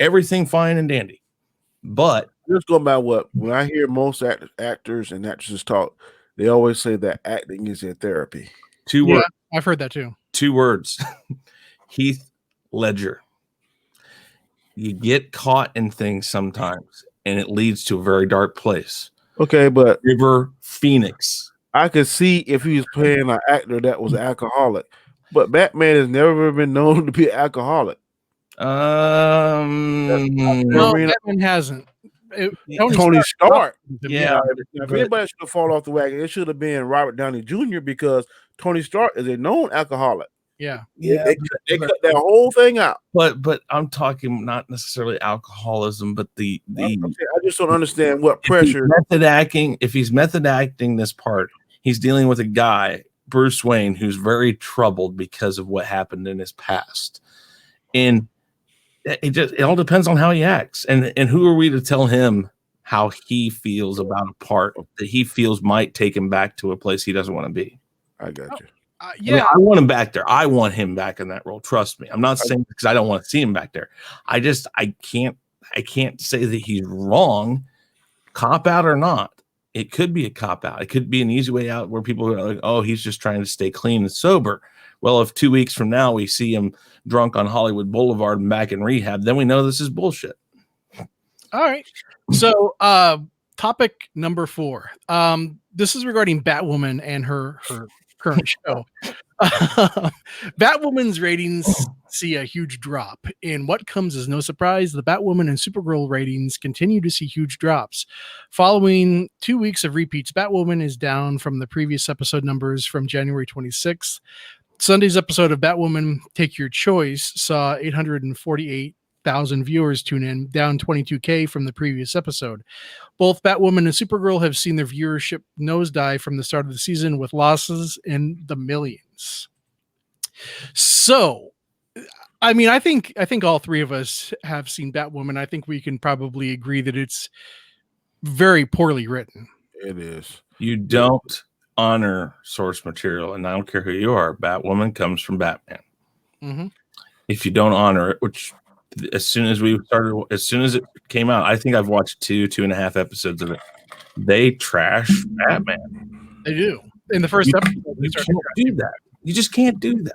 [SPEAKER 2] everything fine and dandy. But
[SPEAKER 3] just going by when I hear most actors and actresses talk, they always say that acting is their therapy.
[SPEAKER 2] 2 words.
[SPEAKER 1] I've heard that too.
[SPEAKER 2] 2 words. Heath Ledger. You get caught in things sometimes, and it leads to a very dark place.
[SPEAKER 3] Okay, but
[SPEAKER 2] River Phoenix.
[SPEAKER 3] I could see if he was playing an actor that was alcoholic. But Batman has never been known to be an alcoholic.
[SPEAKER 1] No, Batman hasn't.
[SPEAKER 3] Tony Stark.
[SPEAKER 2] Yeah.
[SPEAKER 3] If anybody should have fallen off the wagon, it should have been Robert Downey Jr. because Tony Stark is a known alcoholic.
[SPEAKER 1] Yeah.
[SPEAKER 3] They cut that whole thing out.
[SPEAKER 2] But I'm talking not necessarily alcoholism, but the
[SPEAKER 3] I just don't understand what pressure.
[SPEAKER 2] If he's method acting this part, he's dealing with a guy, Bruce Wayne, who's very troubled because of what happened in his past. And it all depends on how he acts. And who are we to tell him how he feels about a part that he feels might take him back to a place he doesn't want to be?
[SPEAKER 3] I got you.
[SPEAKER 1] Yeah,
[SPEAKER 2] I want him back there. I want him back in that role. Trust me. I'm not saying because I don't want to see him back there. I can't say that he's wrong, cop out or not. It could be a cop out. It could be an easy way out where people are like, oh, he's just trying to stay clean and sober. Well, if 2 weeks from now we see him drunk on Hollywood Boulevard and back in rehab, then we know this is bullshit.
[SPEAKER 1] All right. So topic number 4. This is regarding Batwoman and her current show. Batwoman's ratings see a huge drop. And what comes as no surprise, the Batwoman and Supergirl ratings continue to see huge drops. Following 2 weeks of repeats, Batwoman is down from the previous episode numbers from January 26th. Sunday's episode of Batwoman Take Your Choice saw 848,000 viewers tune in, down 22K from the previous episode. Both Batwoman and Supergirl have seen their viewership nosedive from the start of the season with losses in the millions. So, I mean, I think all 3 of us have seen Batwoman. I think we can probably agree that it's very poorly written.
[SPEAKER 3] It is.
[SPEAKER 2] You don't honor source material, and I don't care who you are. Batwoman comes from Batman.
[SPEAKER 1] Mm-hmm.
[SPEAKER 2] If you don't honor it, which as soon as it came out, I think I've watched 2.5 episodes of it. They trash Batman.
[SPEAKER 1] They do. In the first episode,
[SPEAKER 2] you can't do that. You just can't do that.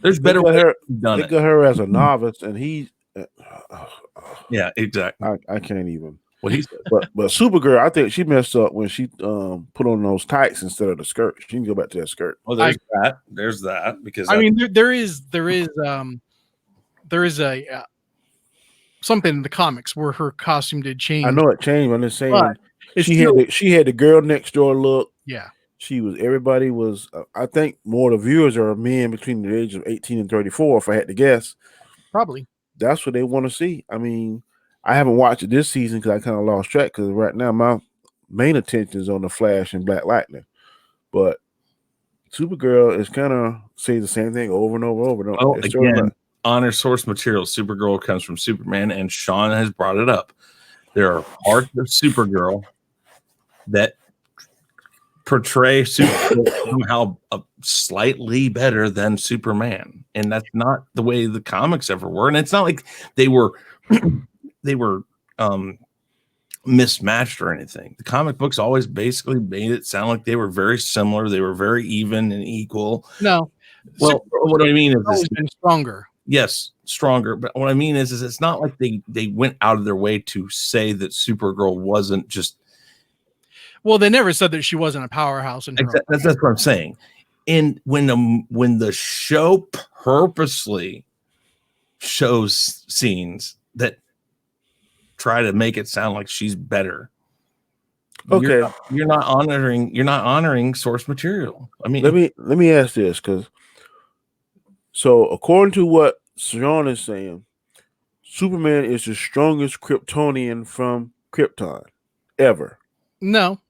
[SPEAKER 2] There's better
[SPEAKER 3] ways
[SPEAKER 2] to done
[SPEAKER 3] they
[SPEAKER 2] it.
[SPEAKER 3] got her as a novice, and he.
[SPEAKER 2] Yeah, exactly.
[SPEAKER 3] I can't even.
[SPEAKER 2] What he said.
[SPEAKER 3] But Supergirl, I think she messed up when she put on those tights instead of the skirt. She can go back to that skirt.
[SPEAKER 2] Well, there's that because
[SPEAKER 1] I mean there is a something in the comics where her costume did change.
[SPEAKER 3] I know it changed. I'm just saying
[SPEAKER 1] But
[SPEAKER 3] she had the girl next door look.
[SPEAKER 1] Yeah.
[SPEAKER 3] Everybody was. I think more of the viewers are men between the age of 18 and 34. If I had to guess,
[SPEAKER 1] probably
[SPEAKER 3] that's what they want to see. I mean, I haven't watched it this season because I kind of lost track. Because right now my main attention is on the Flash and Black Lightning, but Supergirl is kind of saying the same thing over and over.
[SPEAKER 2] Well, again, honor source material. Supergirl comes from Superman, and Sean has brought it up. There are parts of Supergirl that portray Supergirl somehow slightly better than Superman, and that's not the way the comics ever were. And it's not like they were mismatched or anything. The comic books always basically made it sound like they were very similar. They were very even and equal.
[SPEAKER 1] No,
[SPEAKER 2] well, what I mean is
[SPEAKER 1] been stronger.
[SPEAKER 2] Yes, stronger. But what I mean is it's not like they went out of their way to say that Supergirl wasn't just.
[SPEAKER 1] Well, they never said that she wasn't a powerhouse.
[SPEAKER 2] That's what I'm saying. And when the show purposely shows scenes that try to make it sound like she's better,
[SPEAKER 3] okay,
[SPEAKER 2] you're not honoring source material. I mean,
[SPEAKER 3] let me ask this, because so according to what SHAUN is saying, Superman is the strongest Kryptonian from Krypton ever.
[SPEAKER 1] No.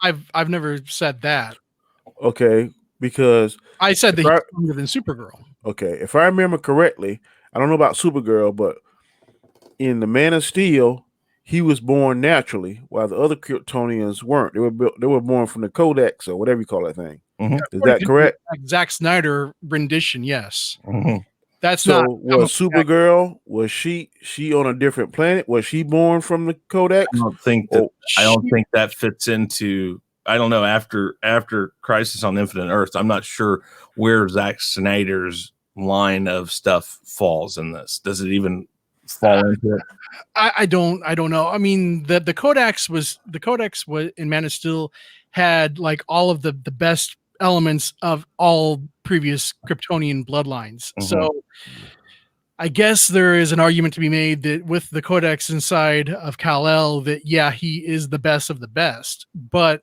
[SPEAKER 1] I've never said that.
[SPEAKER 3] Okay, because
[SPEAKER 1] I said that he's stronger than Supergirl.
[SPEAKER 3] Okay, if I remember correctly, I don't know about Supergirl, but in the Man of Steel, he was born naturally, while the other Kryptonians weren't. They were born from the Codex or whatever you call that thing.
[SPEAKER 2] Mm-hmm.
[SPEAKER 3] Is that correct?
[SPEAKER 1] Zack Snyder rendition, yes.
[SPEAKER 2] Mm-hmm.
[SPEAKER 1] That's
[SPEAKER 3] so.
[SPEAKER 1] not.
[SPEAKER 3] Was Supergirl? Was she on a different planet? Was she born from the Codex?
[SPEAKER 2] I don't think that fits into. I don't know. After Crisis on Infinite Earth, I'm not sure where Zack Snyder's line of stuff falls in this. Does it even fall into it?
[SPEAKER 1] I don't know. I mean, the Codex was in Man of Steel had like all of the best elements of all previous Kryptonian bloodlines. Mm-hmm. So I guess there is an argument to be made that with the Codex inside of Kal-El that he is the best of the best. But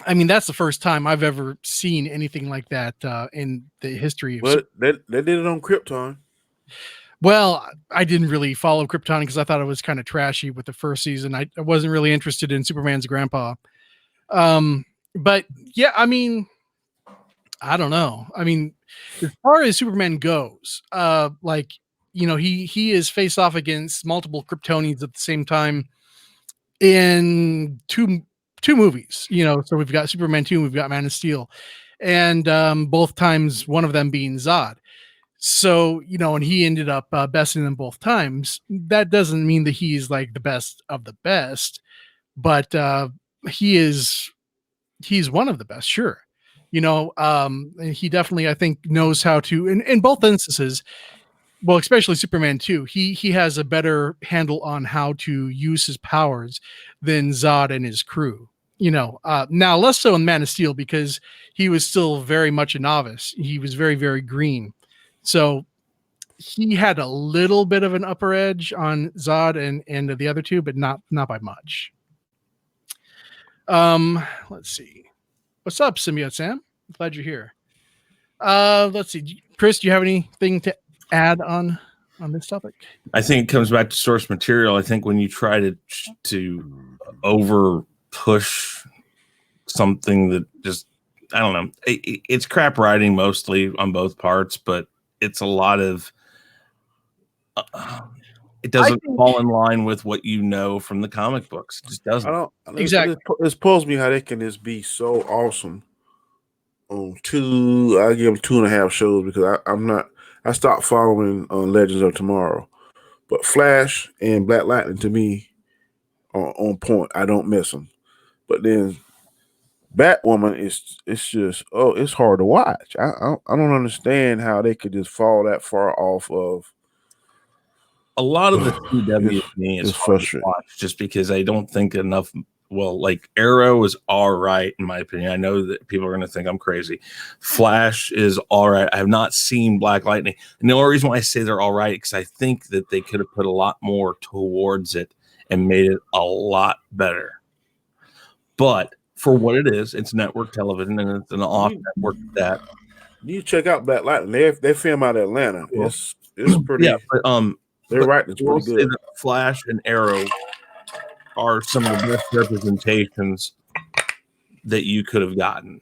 [SPEAKER 1] I mean, that's the first time I've ever seen anything like that in the history of.
[SPEAKER 3] But they did it on Krypton.
[SPEAKER 1] Well, I didn't really follow Krypton because I thought it was kind of trashy with the first season. I wasn't really interested in Superman's grandpa. But yeah, I mean, I don't know. I mean, as far as Superman goes, he is faced off against multiple Kryptonians at the same time in two movies. So we've got Superman 2 and we've got Man of Steel, and both times one of them being Zod. So, and he ended up besting them both times. That doesn't mean that he's like the best of the best, but he's one of the best, sure. He definitely, I think, knows how to, in both instances, well, especially Superman 2, he has a better handle on how to use his powers than Zod and his crew. Now less so in Man of Steel because he was still very much a novice. He was very, very green. So he had a little bit of an upper edge on Zod and the other two, but not by much. Let's see. What's up, Symbiote Sam? Glad you're here. Let's see. Chris, do you have anything to add on this topic?
[SPEAKER 2] I think it comes back to source material. I think when you try to over push something that just, I don't know, it's crap writing mostly on both parts, but it's a lot of it doesn't fall in line with what you know from the comic books. It just doesn't.
[SPEAKER 3] I don't
[SPEAKER 1] Exactly.
[SPEAKER 3] It pulls me how they can just be so awesome on two. I give them 2.5 shows because I stopped following Legends of Tomorrow, but Flash and Black Lightning to me are on point. I don't miss them, but then Batwoman it's just it's hard to watch. I don't understand how they could just fall that far off of.
[SPEAKER 2] A lot of the CW is hard to
[SPEAKER 3] frustrating.
[SPEAKER 2] watch just because I don't think enough. Well, like Arrow is all right in my opinion. I know that people are going to think I'm crazy. Flash is all right. I have not seen Black Lightning, and the only reason why I say they're all right because I think that they could have put a lot more towards it and made it a lot better. But for what it is, it's network television and it's an off network that.
[SPEAKER 3] You check out Black Lightning. They film out of Atlanta. Cool. It's pretty.
[SPEAKER 2] Yeah, but
[SPEAKER 3] they're right. It's pretty good.
[SPEAKER 2] Flash and Arrow are some of the best representations that you could have gotten.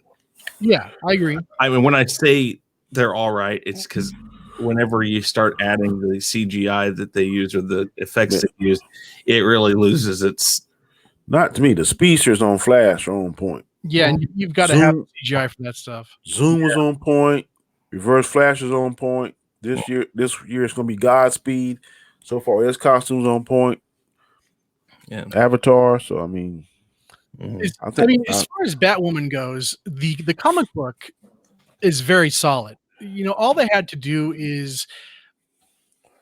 [SPEAKER 1] Yeah, I agree.
[SPEAKER 2] I mean, when I say they're all right, it's because whenever you start adding the CGI that they use or the effects they use, it really loses its.
[SPEAKER 3] Not to me. The speedsters on Flash are on point.
[SPEAKER 1] Yeah, and you've got to have CGI for that stuff.
[SPEAKER 3] Zoom was on point. Reverse Flash is on point. This year it's going to be Godspeed. So far, his costumes on point.
[SPEAKER 2] Yeah,
[SPEAKER 3] Avatar. So I mean,
[SPEAKER 1] as far as Batwoman goes, the comic book is very solid. You know, all they had to do is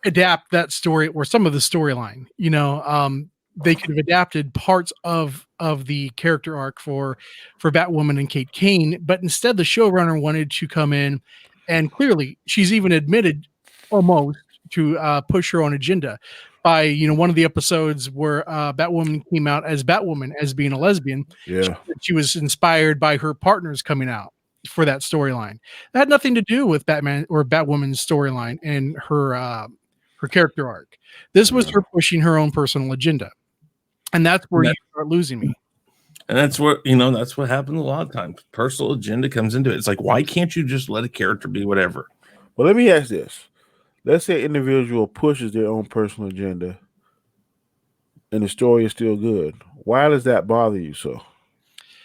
[SPEAKER 1] adapt that story or some of the storyline. You know, they could have adapted parts of the character arc for Batwoman and Kate Kane, but instead the showrunner wanted to come in, and clearly she's even admitted almost to push her own agenda by one of the episodes where Batwoman came out as Batwoman as being a lesbian.
[SPEAKER 3] Yeah,
[SPEAKER 1] she was inspired by her partners coming out for that storyline. That had nothing to do with Batman or Batwoman's storyline and her character arc. This was her pushing her own personal agenda. And that's where you start losing me.
[SPEAKER 2] And that's what happens a lot of times. Personal agenda comes into it. It's like, why can't you just let a character be whatever?
[SPEAKER 3] Well, let me ask this. Let's say an individual pushes their own personal agenda and the story is still good. Why does that bother you so?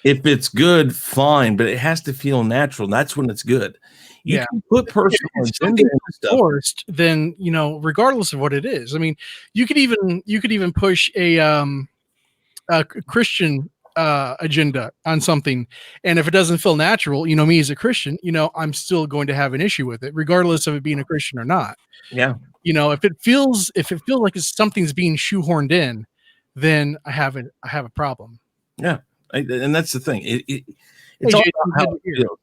[SPEAKER 2] If it's good, fine, but it has to feel natural. That's when it's good. You can put personal agenda in stuff.
[SPEAKER 1] Forced, then regardless of what it is. I mean, you could even push a Christian agenda on something, and if it doesn't feel natural, me as a Christian, I'm still going to have an issue with it, regardless of it being a Christian or not.
[SPEAKER 2] Yeah,
[SPEAKER 1] if it feels like something's being shoehorned in, then I have a problem.
[SPEAKER 2] Yeah, and that's the thing. It's all about how it feels.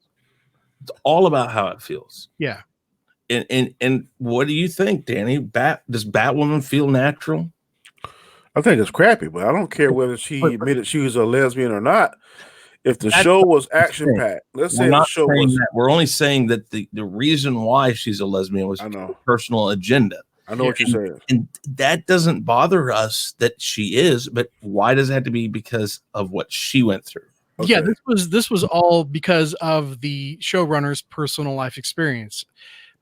[SPEAKER 2] It's all about how it feels.
[SPEAKER 1] Yeah.
[SPEAKER 2] And what do you think, Danny? Does Batwoman feel natural?
[SPEAKER 3] I think it's crappy, but I don't care whether she admitted she was a lesbian or not. If the show was action packed, let's say the show was.
[SPEAKER 2] We're only saying that the reason why she's a lesbian was personal agenda.
[SPEAKER 3] I know what you're saying.
[SPEAKER 2] And that doesn't bother us that she is, but why does it have to be because of what she went through?
[SPEAKER 1] Okay. Yeah, this was all because of the showrunner's personal life experience.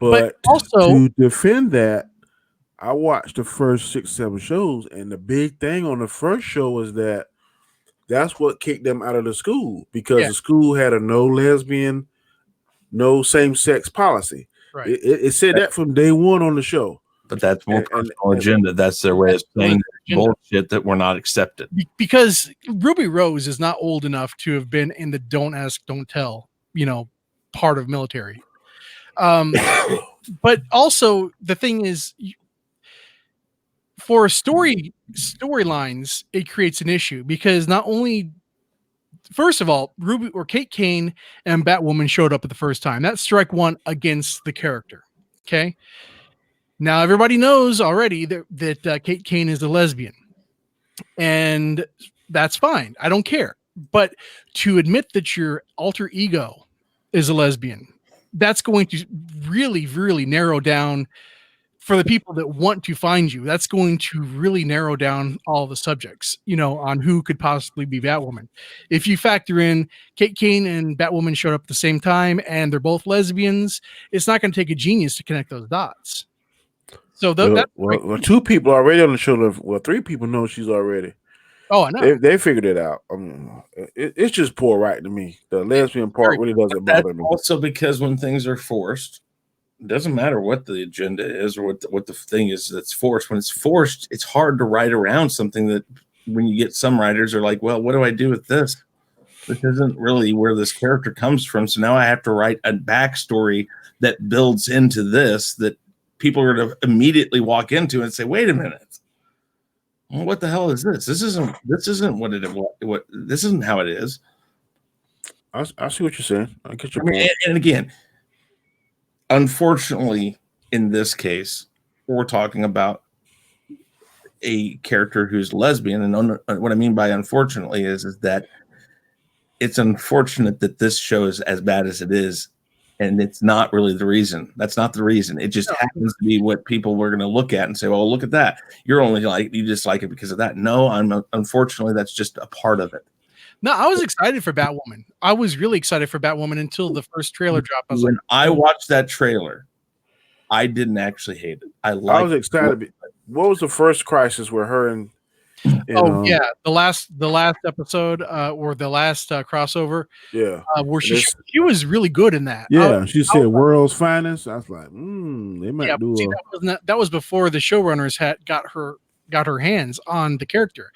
[SPEAKER 3] But also to defend that, I watched the first 6-7 shows, and the big thing on the first show was that's what kicked them out of the school because the school had a no lesbian, no same-sex policy. Right. It said that from day one on the show.
[SPEAKER 2] But that's more personal agenda. That's their way of saying bullshit that we're not accepted.
[SPEAKER 1] Because Ruby Rose is not old enough to have been in the don't ask, don't tell, part of military. But also the thing is, for storylines, it creates an issue because not only, first of all, Ruby or Kate Kane and Batwoman showed up at the first time. That's strike one against the character. Okay. Now everybody knows already that Kate Kane is a lesbian, and that's fine. I don't care. But to admit that your alter ego is a lesbian, that's going to really, really narrow down for the people that want to find you. That's going to really narrow down all the subjects, on who could possibly be Batwoman. If you factor in Kate Kane and Batwoman showed up at the same time and they're both lesbians, it's not going to take a genius to connect those dots. So
[SPEAKER 3] well, two people already on the show. Well, three people know she's already.
[SPEAKER 1] Oh, I know.
[SPEAKER 3] They figured it out. It's just poor writing to me. The lesbian part really doesn't bother me.
[SPEAKER 2] Also, because when things are forced, it doesn't matter what the agenda is or what the thing is that's forced. When it's forced, it's hard to write around something that when you get some writers are like, well, what do I do with this? This isn't really where this character comes from. So now I have to write a backstory that builds into this that people are going to immediately walk into and say, wait a minute. Well, what the hell is this? This isn't what this isn't how it is.
[SPEAKER 3] I see what you're saying. I get your point.
[SPEAKER 2] And again, unfortunately, in this case, we're talking about a character who's lesbian. And what I mean by unfortunately is that it's unfortunate that this show is as bad as it is. And it's not really the reason. That's not the reason. It just happens to be what people were going to look at and say, well, look at that. You just like it because of that. No, unfortunately, that's just a part of it.
[SPEAKER 1] No, I was excited for Batwoman. I was really excited for Batwoman until the first trailer dropped.
[SPEAKER 2] I watched that trailer, I didn't actually hate it. I was
[SPEAKER 3] excited. What was the first Crisis where her and
[SPEAKER 1] the last episode or the last crossover, where she was really good in that.
[SPEAKER 3] She said world's finest. I was like, they might do
[SPEAKER 1] that was before the showrunners had got her hands on the character.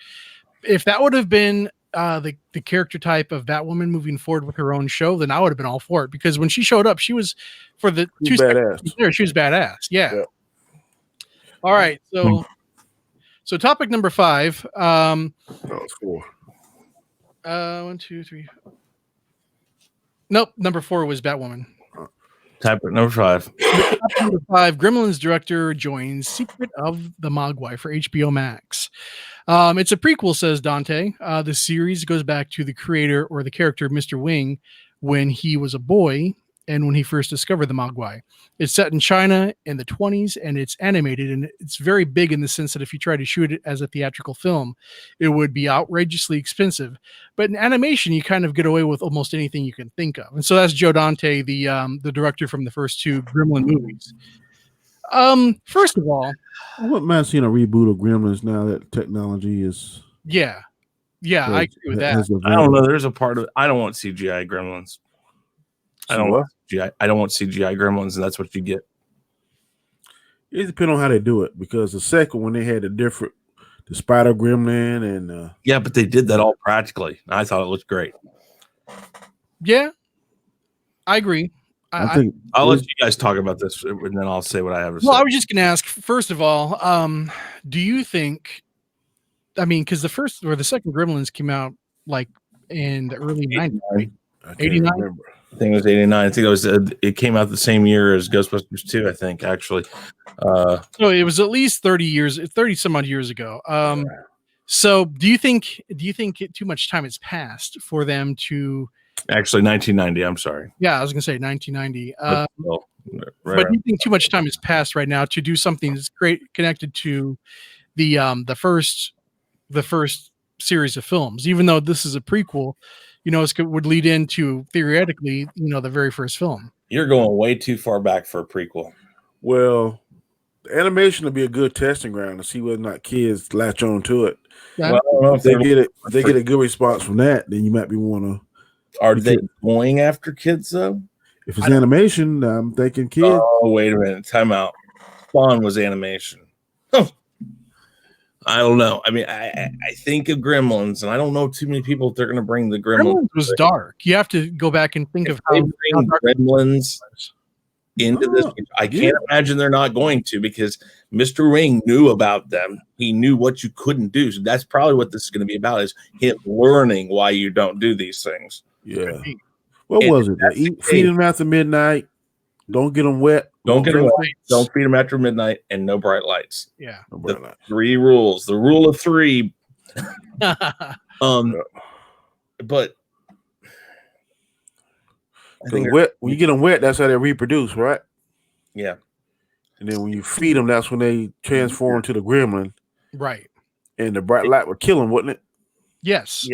[SPEAKER 1] If that would have been the character type of Batwoman moving forward with her own show, then I would have been all for it, because when she showed up, she was for the two seconds there, she was badass. Yeah. All right, so topic number 5.
[SPEAKER 3] That was 4.
[SPEAKER 1] 1, 2, 3. Nope, number 4 was Batwoman.
[SPEAKER 2] Topic number 5.
[SPEAKER 1] Number 5. Gremlins director joins Secret of the Mogwai for HBO Max. It's a prequel, says Dante. The series goes back to the creator or the character Mr. Wing when he was a boy and when he first discovered the Mogwai. It's set in China in the 1920s, and it's animated, and it's very big in the sense that if you try to shoot it as a theatrical film, it would be outrageously expensive. But in animation, you kind of get away with almost anything you can think of. And so that's Joe Dante, the director from the first 2 Gremlin movies. First of all,
[SPEAKER 3] I wouldn't mind seeing a reboot of Gremlins now that technology is.
[SPEAKER 1] Yeah, I agree with that.
[SPEAKER 2] I don't know. There's a part of I don't want CGI Gremlins. I don't want CGI Gremlins, and that's what you get.
[SPEAKER 3] It depends on how they do it, because the second one they had the Spider Gremlin and
[SPEAKER 2] but they did that all practically. I thought it looked great.
[SPEAKER 1] Yeah, I agree.
[SPEAKER 2] I think I'll let you guys talk about this, and then I'll say what I have to say.
[SPEAKER 1] Well, I was just going to ask, first of all, do you think? I mean, because the first or the second Gremlins came out like in the early 90s, right? 89.
[SPEAKER 2] I think it was 89. I think it came out the same year as Ghostbusters 2, I think, actually.
[SPEAKER 1] So it was at least 30 some odd years ago. So do you think too much time has passed for them to
[SPEAKER 2] actually 1990, I'm sorry.
[SPEAKER 1] Yeah, I was going to say 1990. But do you think too much time has passed right now to do something that's great connected to the first series of films, even though this is a prequel? It would lead into, theoretically, the very first film.
[SPEAKER 2] You're going way too far back for a prequel.
[SPEAKER 3] Well, the animation would be a good testing ground to see whether or not kids latch on to it.
[SPEAKER 1] Yeah.
[SPEAKER 3] Well, if they get a good response from that, then you might be want to.
[SPEAKER 2] Are they going after kids though?
[SPEAKER 3] If it's animation, I'm thinking kids.
[SPEAKER 2] Oh, wait a minute. Time out. Spawn was animation. I don't know. I mean, I think of Gremlins, and I don't know too many people if they're going to bring the Gremlins.
[SPEAKER 1] Gremlins was dark. You have to go back and think of how
[SPEAKER 2] Gremlins into this. I can't imagine they're not going to, because Mr. Ring knew about them. He knew what you couldn't do. So that's probably what this is going to be about, is him learning why you don't do these things.
[SPEAKER 3] Yeah. What was it? Feed them after midnight. Don't get them wet.
[SPEAKER 2] Don't get them wet. Don't feed them after midnight, and no bright lights.
[SPEAKER 1] Yeah.
[SPEAKER 3] No bright lights.
[SPEAKER 2] 3 rules. The rule of 3. But
[SPEAKER 3] when you get them wet, that's how they reproduce, right?
[SPEAKER 2] Yeah.
[SPEAKER 3] And then when you feed them, that's when they transform into the gremlin.
[SPEAKER 1] Right.
[SPEAKER 3] And the bright light would kill them, wouldn't it?
[SPEAKER 1] Yes.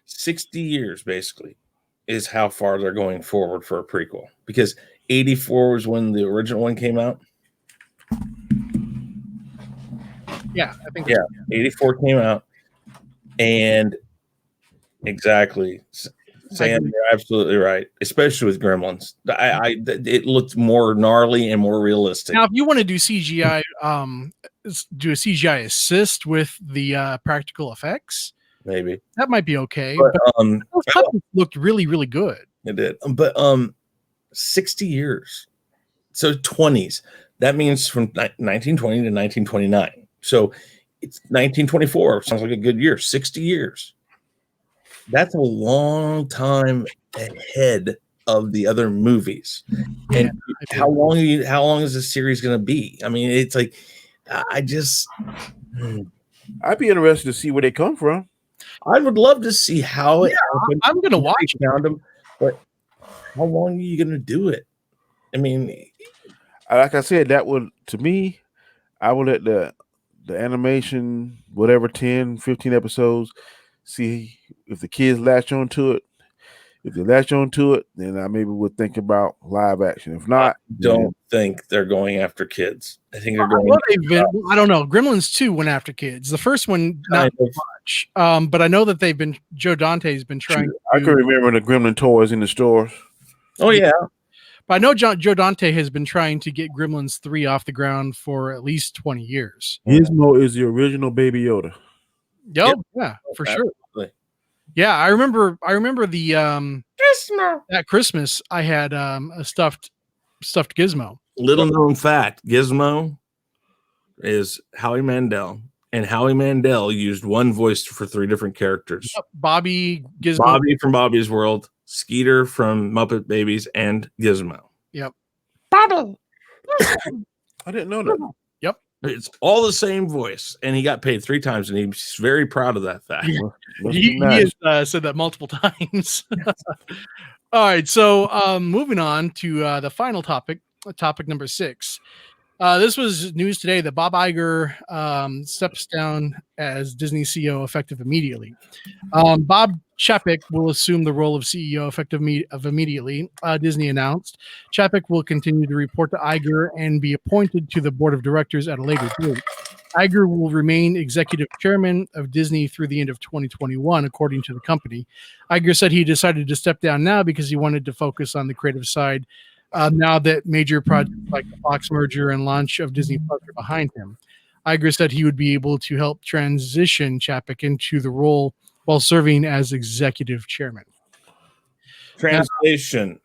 [SPEAKER 2] 60 years, basically, is how far they're going forward for a prequel. Because 84 was when the original one came out.
[SPEAKER 1] Yeah, I think.
[SPEAKER 2] Yeah, 84 came out, and exactly. Sam, you're absolutely right, especially with Gremlins. It looked more gnarly and more realistic.
[SPEAKER 1] Now, if you want to do CGI, do a CGI assist with the practical effects,
[SPEAKER 2] maybe
[SPEAKER 1] that might be okay.
[SPEAKER 2] But
[SPEAKER 1] those puppets looked really, really good.
[SPEAKER 2] It did, but 60 years, so 20s. That means from 1920 to 1929. So it's 1924. Sounds like a good year. 60 years. That's a long time ahead of the other movies. And how long is this series going to be? I mean, it's like I'd
[SPEAKER 3] be interested to see where they come from.
[SPEAKER 2] I would love to see how it happened.
[SPEAKER 1] I'm going to watch
[SPEAKER 2] found them, but how long are you going to do it? I mean,
[SPEAKER 3] like I said, that would, to me, I would let the animation, whatever, 10, 15 episodes, see if the kids latch on to it. If they latch on to it, then I maybe would think about live action. If not,
[SPEAKER 2] I don't think they're going after kids. I think they're going.
[SPEAKER 1] I don't know. Gremlins 2 went after kids. The first one, not much. But I know that Joe Dante's been trying.
[SPEAKER 3] I can remember the Gremlin toys in the stores.
[SPEAKER 2] Oh yeah.
[SPEAKER 1] But I know Joe Dante has been trying to get Gremlins 3 off the ground for at least 20 years.
[SPEAKER 3] Gizmo is the original Baby Yoda.
[SPEAKER 1] Yep. Yeah, for sure. Yeah, I remember the Gizmo. At Christmas I had a stuffed Gizmo.
[SPEAKER 2] Little known fact, Gizmo is Howie Mandel, and Howie Mandel used one voice for 3 different characters.
[SPEAKER 1] Yep. Bobby, Gizmo.
[SPEAKER 2] Bobby from Bobby's World, Skeeter from Muppet Babies, and Gizmo.
[SPEAKER 1] Yep.
[SPEAKER 3] Bobby. I didn't know that.
[SPEAKER 1] Yep.
[SPEAKER 2] It's all the same voice, and he got paid 3 times, and he's very proud of that fact.
[SPEAKER 1] He has said that multiple times. All right, so moving on to the final topic number 6. This was news today that Bob Iger steps down as Disney CEO effective immediately. Bob Chapek will assume the role of CEO effective immediately, Disney announced. Chapek will continue to report to Iger and be appointed to the board of directors at a later date. Iger will remain executive chairman of Disney through the end of 2021, according to the company. Iger said he decided to step down now because he wanted to focus on the creative side now that major projects like the Fox merger and launch of Disney Plus are behind him. Iger said he would be able to help transition Chapek into the role while serving as executive chairman.
[SPEAKER 2] Translation: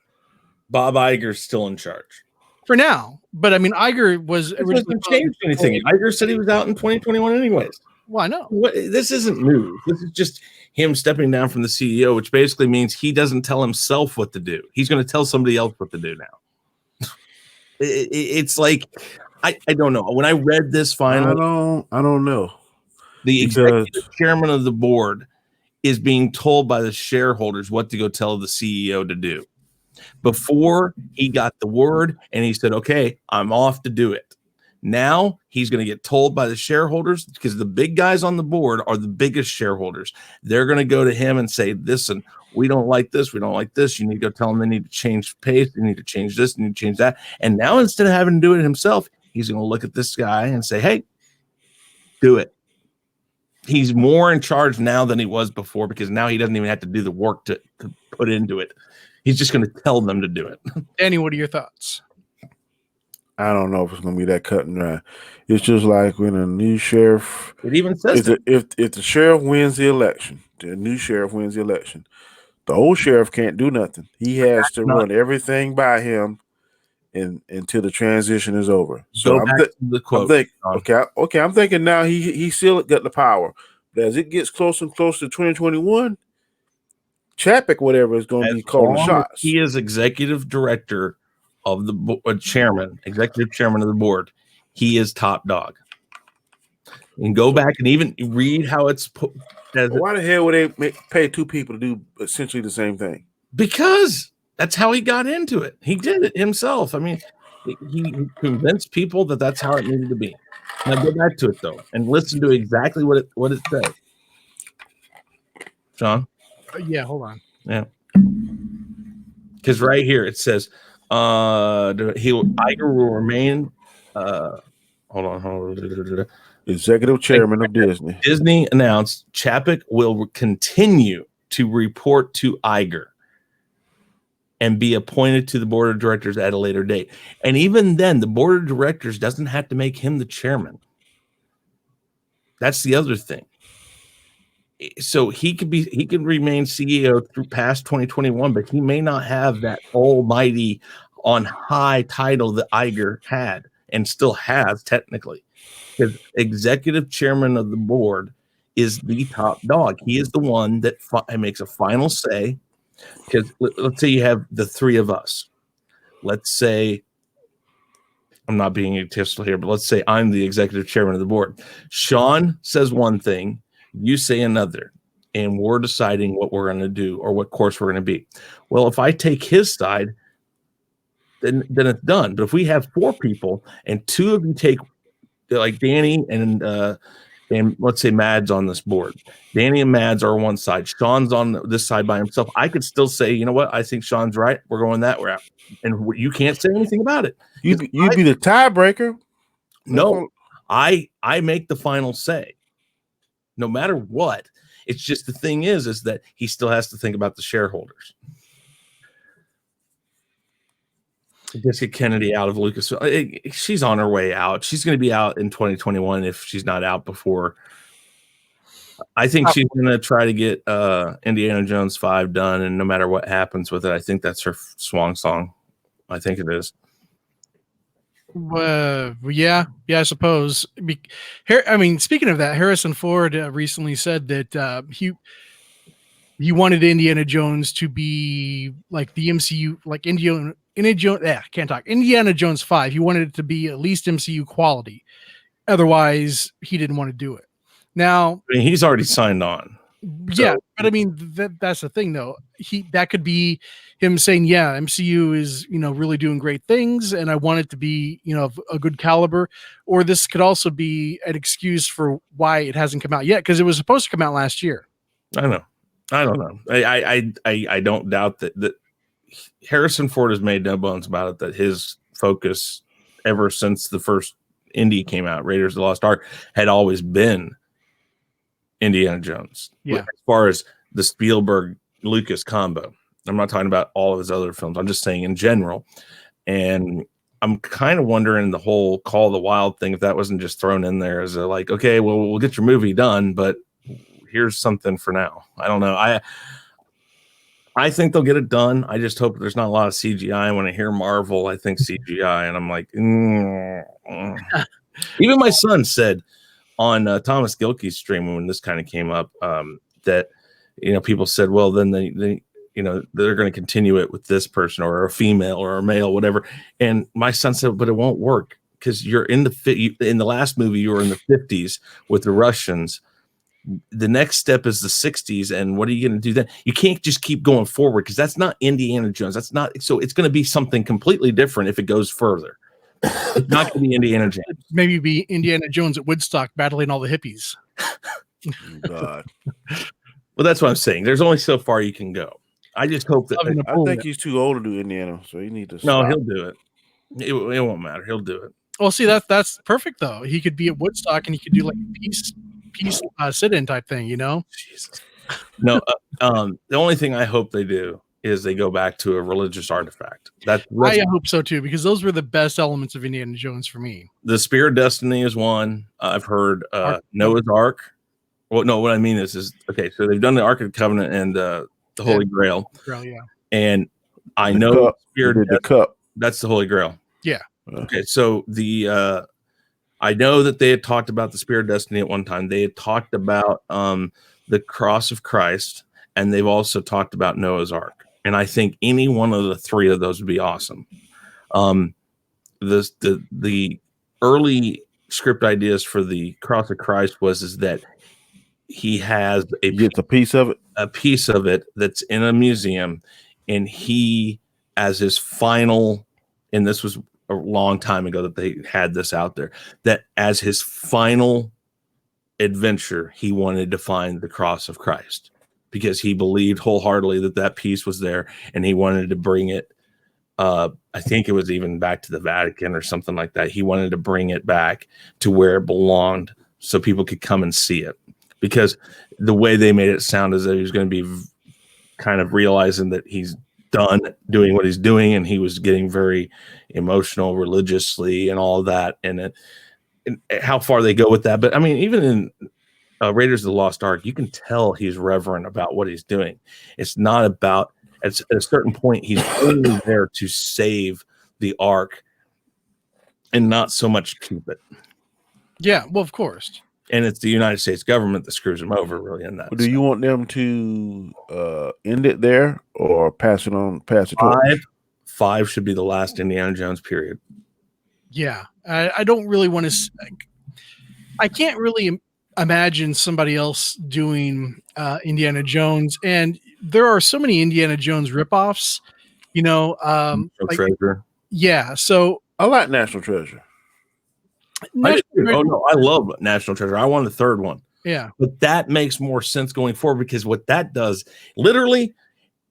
[SPEAKER 2] Bob Iger's still in charge
[SPEAKER 1] for now, but I mean, Iger was
[SPEAKER 2] originally changed anything. Iger said he was out in 2021 anyways.
[SPEAKER 1] Well, I know.
[SPEAKER 2] This isn't new. This is just him stepping down from the CEO, which basically means he doesn't tell himself what to do. He's going to tell somebody else what to do now. It's like I don't know. When I read this finally,
[SPEAKER 3] I don't know.
[SPEAKER 2] The executive chairman of the board is being told by the shareholders what to go tell the CEO to do. Before he got the word and he said, okay, I'm off to do it. Now he's going to get told by the shareholders because the big guys on the board are the biggest shareholders. They're going to go to him and say, listen, we don't like this. We don't like this. You need to go tell them they need to change pace. They need to change this. They need to change that. And now instead of having to do it himself, he's going to look at this guy and say, hey, do it. He's more in charge now than he was before because now he doesn't even have to do the work to put into it. He's just going to tell them to do it.
[SPEAKER 1] Danny, what are your thoughts?
[SPEAKER 3] I don't know if it's going to be that cut and dry. It's just like when a new sheriff.
[SPEAKER 2] It even says
[SPEAKER 3] if the sheriff wins the election, the new sheriff wins the election, the old sheriff can't do nothing. He has to run everything by him until the transition is over. So I'm thinking now he still got the power, but as it gets closer and closer to 2021, Chapek, whatever, is going to be calling the shots.
[SPEAKER 2] He is executive director of the executive chairman of the board. He is top dog. And go back and even read how it's put.
[SPEAKER 3] Why the hell would they pay 2 people to do essentially the same thing?
[SPEAKER 2] Because that's how he got into it. He did it himself. I mean, he convinced people that that's how it needed to be. Now go back to it though and listen to exactly what it says. Sean?
[SPEAKER 1] Yeah, hold on.
[SPEAKER 2] Yeah. Because right here it says Iger will remain hold on.
[SPEAKER 3] executive chairman of Disney.
[SPEAKER 2] Disney announced Chapek will continue to report to Iger and be appointed to the board of directors at a later date. And even then, the board of directors doesn't have to make him the chairman. That's the other thing. So he can remain CEO through past 2021, but he may not have that almighty on high title that Iger had and still has technically. Because executive chairman of the board is the top dog. He is the one that makes a final say. Because let's say you have the three of us. Let's say, I'm not being egotistical here, but let's say I'm the executive chairman of the board. Sean says one thing, you say another, and we're deciding what we're going to do or what course we're going to be. Well, if I take his side, then it's done. But if we have four people and two of you take, like Danny and let's say Mads on this board. Danny and Mads are on one side. Sean's on this side by himself. I could still say, you know what? I think Sean's right. We're going that route. And you can't say anything about it.
[SPEAKER 3] You'd be the tiebreaker.
[SPEAKER 2] No, I make the final say. No matter what. It's just the thing is that he still has to think about the shareholders. Just get Kennedy out of Lucasfilm. She's on her way out. She's going to be out in 2021 if she's not out before. I think she's going to try to get Indiana Jones 5 done, and no matter what happens with it, I think that's her swan song. I think it is.
[SPEAKER 1] Yeah, I suppose. I mean, speaking of that, Harrison Ford recently said that he wanted Indiana Jones to be like the MCU, like Indiana Jones 5. He wanted it to be at least MCU quality. Otherwise, he didn't want to do it. Now,
[SPEAKER 2] I mean, he's already signed on.
[SPEAKER 1] Yeah, but I mean that's the thing though. That could be him saying, yeah, MCU is, really doing great things and I want it to be, of a good caliber, or this could also be an excuse for why it hasn't come out yet, because it was supposed to come out last year.
[SPEAKER 2] I don't know. I don't doubt that Harrison Ford has made no bones about it, that his focus ever since the first Indy came out, Raiders of the Lost Ark, had always been Indiana Jones.
[SPEAKER 1] Yeah.
[SPEAKER 2] As far as the Spielberg Lucas combo, I'm not talking about all of his other films. I'm just saying in general. And I'm kind of wondering the whole Call of the Wild thing, if that wasn't just thrown in there as a like, okay, well, we'll get your movie done, but here's something for now. I don't know. I think they'll get it done. I just hope there's not a lot of CGI. When I hear Marvel, I think CGI, and I'm like, Even my son said on Thomas Gilkey's stream when this kind of came up that people said, well, then they they're going to continue it with this person or a female or a male, whatever. And my son said, but it won't work because you're in the last movie you were in the 50s with the Russians. The next step is the 60s, and what are you going to do then? You can't just keep going forward because that's not Indiana Jones. That's not so. It's going to be something completely different if it goes further. It's not going to be Indiana Jones.
[SPEAKER 1] Maybe be Indiana Jones at Woodstock battling all the hippies.
[SPEAKER 3] God.
[SPEAKER 2] Well, that's what I'm saying. There's only so far you can go. I just hope that.
[SPEAKER 3] I think he's too old to do Indiana, so you need to.
[SPEAKER 2] No, he'll do it. It won't matter. He'll do it.
[SPEAKER 1] Well, see, that's perfect though. He could be at Woodstock and he could do like a peace sit-in type thing,
[SPEAKER 2] Jesus. No, the only thing I hope they do is they go back to a religious artifact. I
[SPEAKER 1] hope so too, because those were the best elements of Indiana Jones for me.
[SPEAKER 2] The Spear of Destiny is one. I've heard Noah's Ark. Well, no, what I mean is okay. So they've done the Ark of the Covenant and the Holy Grail.
[SPEAKER 1] Yeah.
[SPEAKER 2] And I know
[SPEAKER 3] the cup.
[SPEAKER 2] That's the Holy Grail.
[SPEAKER 1] Yeah.
[SPEAKER 2] Okay, so I know that they had talked about the Spear of Destiny at one time. They had talked about the Cross of Christ, and they've also talked about Noah's Ark. And I think any one of the three of those would be awesome. The early script ideas for the Cross of Christ is that he has
[SPEAKER 3] a piece of
[SPEAKER 2] it that's in a museum, and he, as his final, and this was a long time ago that they had this out there, that as his final adventure, he wanted to find the Cross of Christ because he believed wholeheartedly that piece was there, and he wanted to bring it. I think it was even back to the Vatican or something like that. He wanted to bring it back to where it belonged so people could come and see it, because the way they made it sound is that he was going to be kind of realizing that he's done doing what he's doing, and he was getting very emotional religiously and all of that, and how far they go with that. But I mean, even in Raiders of the Lost Ark, you can tell he's reverent about what he's doing. It's not about, at a certain point, he's only there to save the Ark and not so much keep it.
[SPEAKER 1] Yeah, well, of course.
[SPEAKER 2] And it's the United States government that screws him over, really, in that.
[SPEAKER 3] Do you want them to end it there or pass it on? Pass it on.
[SPEAKER 2] 5 should be the last Indiana Jones period.
[SPEAKER 1] Yeah, I don't really want to. I can't really imagine somebody else doing Indiana Jones, and there are so many Indiana Jones ripoffs. You know,
[SPEAKER 2] Treasure.
[SPEAKER 1] Yeah, so
[SPEAKER 3] I like National Treasure.
[SPEAKER 2] Oh no, I love National Treasure. I want the third one.
[SPEAKER 1] Yeah,
[SPEAKER 2] but that makes more sense going forward, because what that does, literally,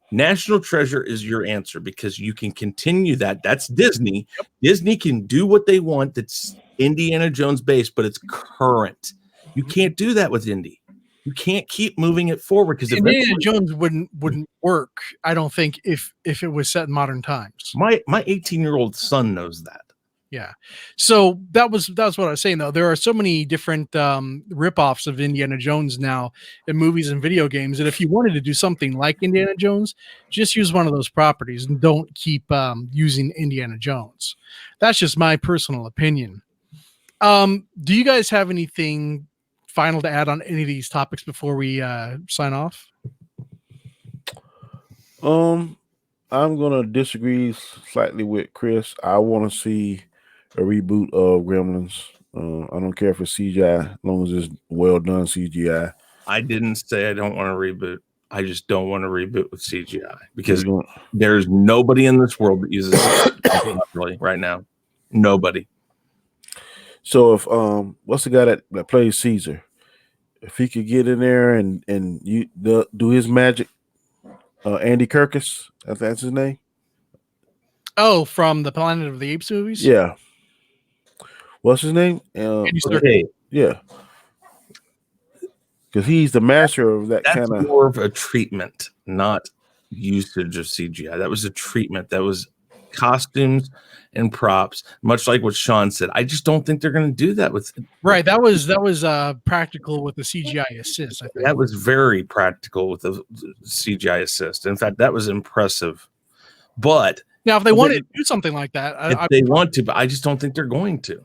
[SPEAKER 2] National Treasure is your answer, because you can continue that. That's Disney. Yep. Disney can do what they want. That's Indiana Jones based, but it's current. You can't do that with Indy. You can't keep moving it forward, because
[SPEAKER 1] Indiana Jones wouldn't work, I don't think, if it was set in modern times.
[SPEAKER 2] My 18-year-old son knows that.
[SPEAKER 1] Yeah. So that was what I was saying, though. There are so many different ripoffs of Indiana Jones now in movies and video games. And if you wanted to do something like Indiana Jones, just use one of those properties and don't keep using Indiana Jones. That's just my personal opinion. Do you guys have anything final to add on any of these topics before we sign off?
[SPEAKER 3] I'm going to disagree slightly with Chris. I want to see a reboot of Gremlins. I don't care if it's CGI, as long as it's well done CGI.
[SPEAKER 2] I didn't say I don't want to reboot. I just don't want to reboot with CGI, because there's nobody in this world that uses it properly right now. Nobody.
[SPEAKER 3] So if what's the guy that plays Caesar? If he could get in there and do his magic, Andy Serkis, that's his name.
[SPEAKER 1] Oh, from the Planet of the Apes movies?
[SPEAKER 3] Yeah. What's his name?
[SPEAKER 1] Andy Serkis.
[SPEAKER 3] Yeah. Because he's the master of that kind of.
[SPEAKER 2] That's more of a treatment, not usage of CGI. That was a treatment. That was costumes and props, much like what Sean said. I just don't think they're going to do that with.
[SPEAKER 1] Right. That was practical with the CGI assist. I think
[SPEAKER 2] that was very practical with the CGI assist. In fact, that was impressive. But
[SPEAKER 1] now, if they wanted to do something like that,
[SPEAKER 2] they want to, but I just don't think they're going to.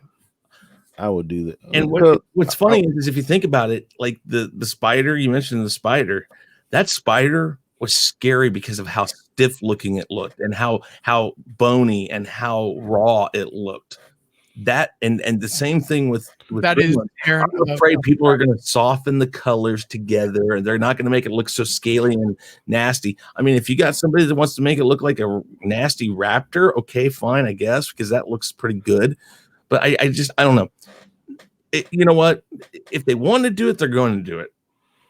[SPEAKER 3] I would do that.
[SPEAKER 2] And what's funny is if you think about it, like the spider, you mentioned the spider, that spider was scary because of how stiff looking it looked and how bony and how raw it looked. That and the same thing with
[SPEAKER 1] that is.
[SPEAKER 2] I'm afraid people are going to soften the colors together, and they're not going to make it look so scaly and nasty. I mean, if you got somebody that wants to make it look like a nasty raptor, okay, fine, I guess, because that looks pretty good. But I don't know. You know what? If they want to do it, they're going to do it.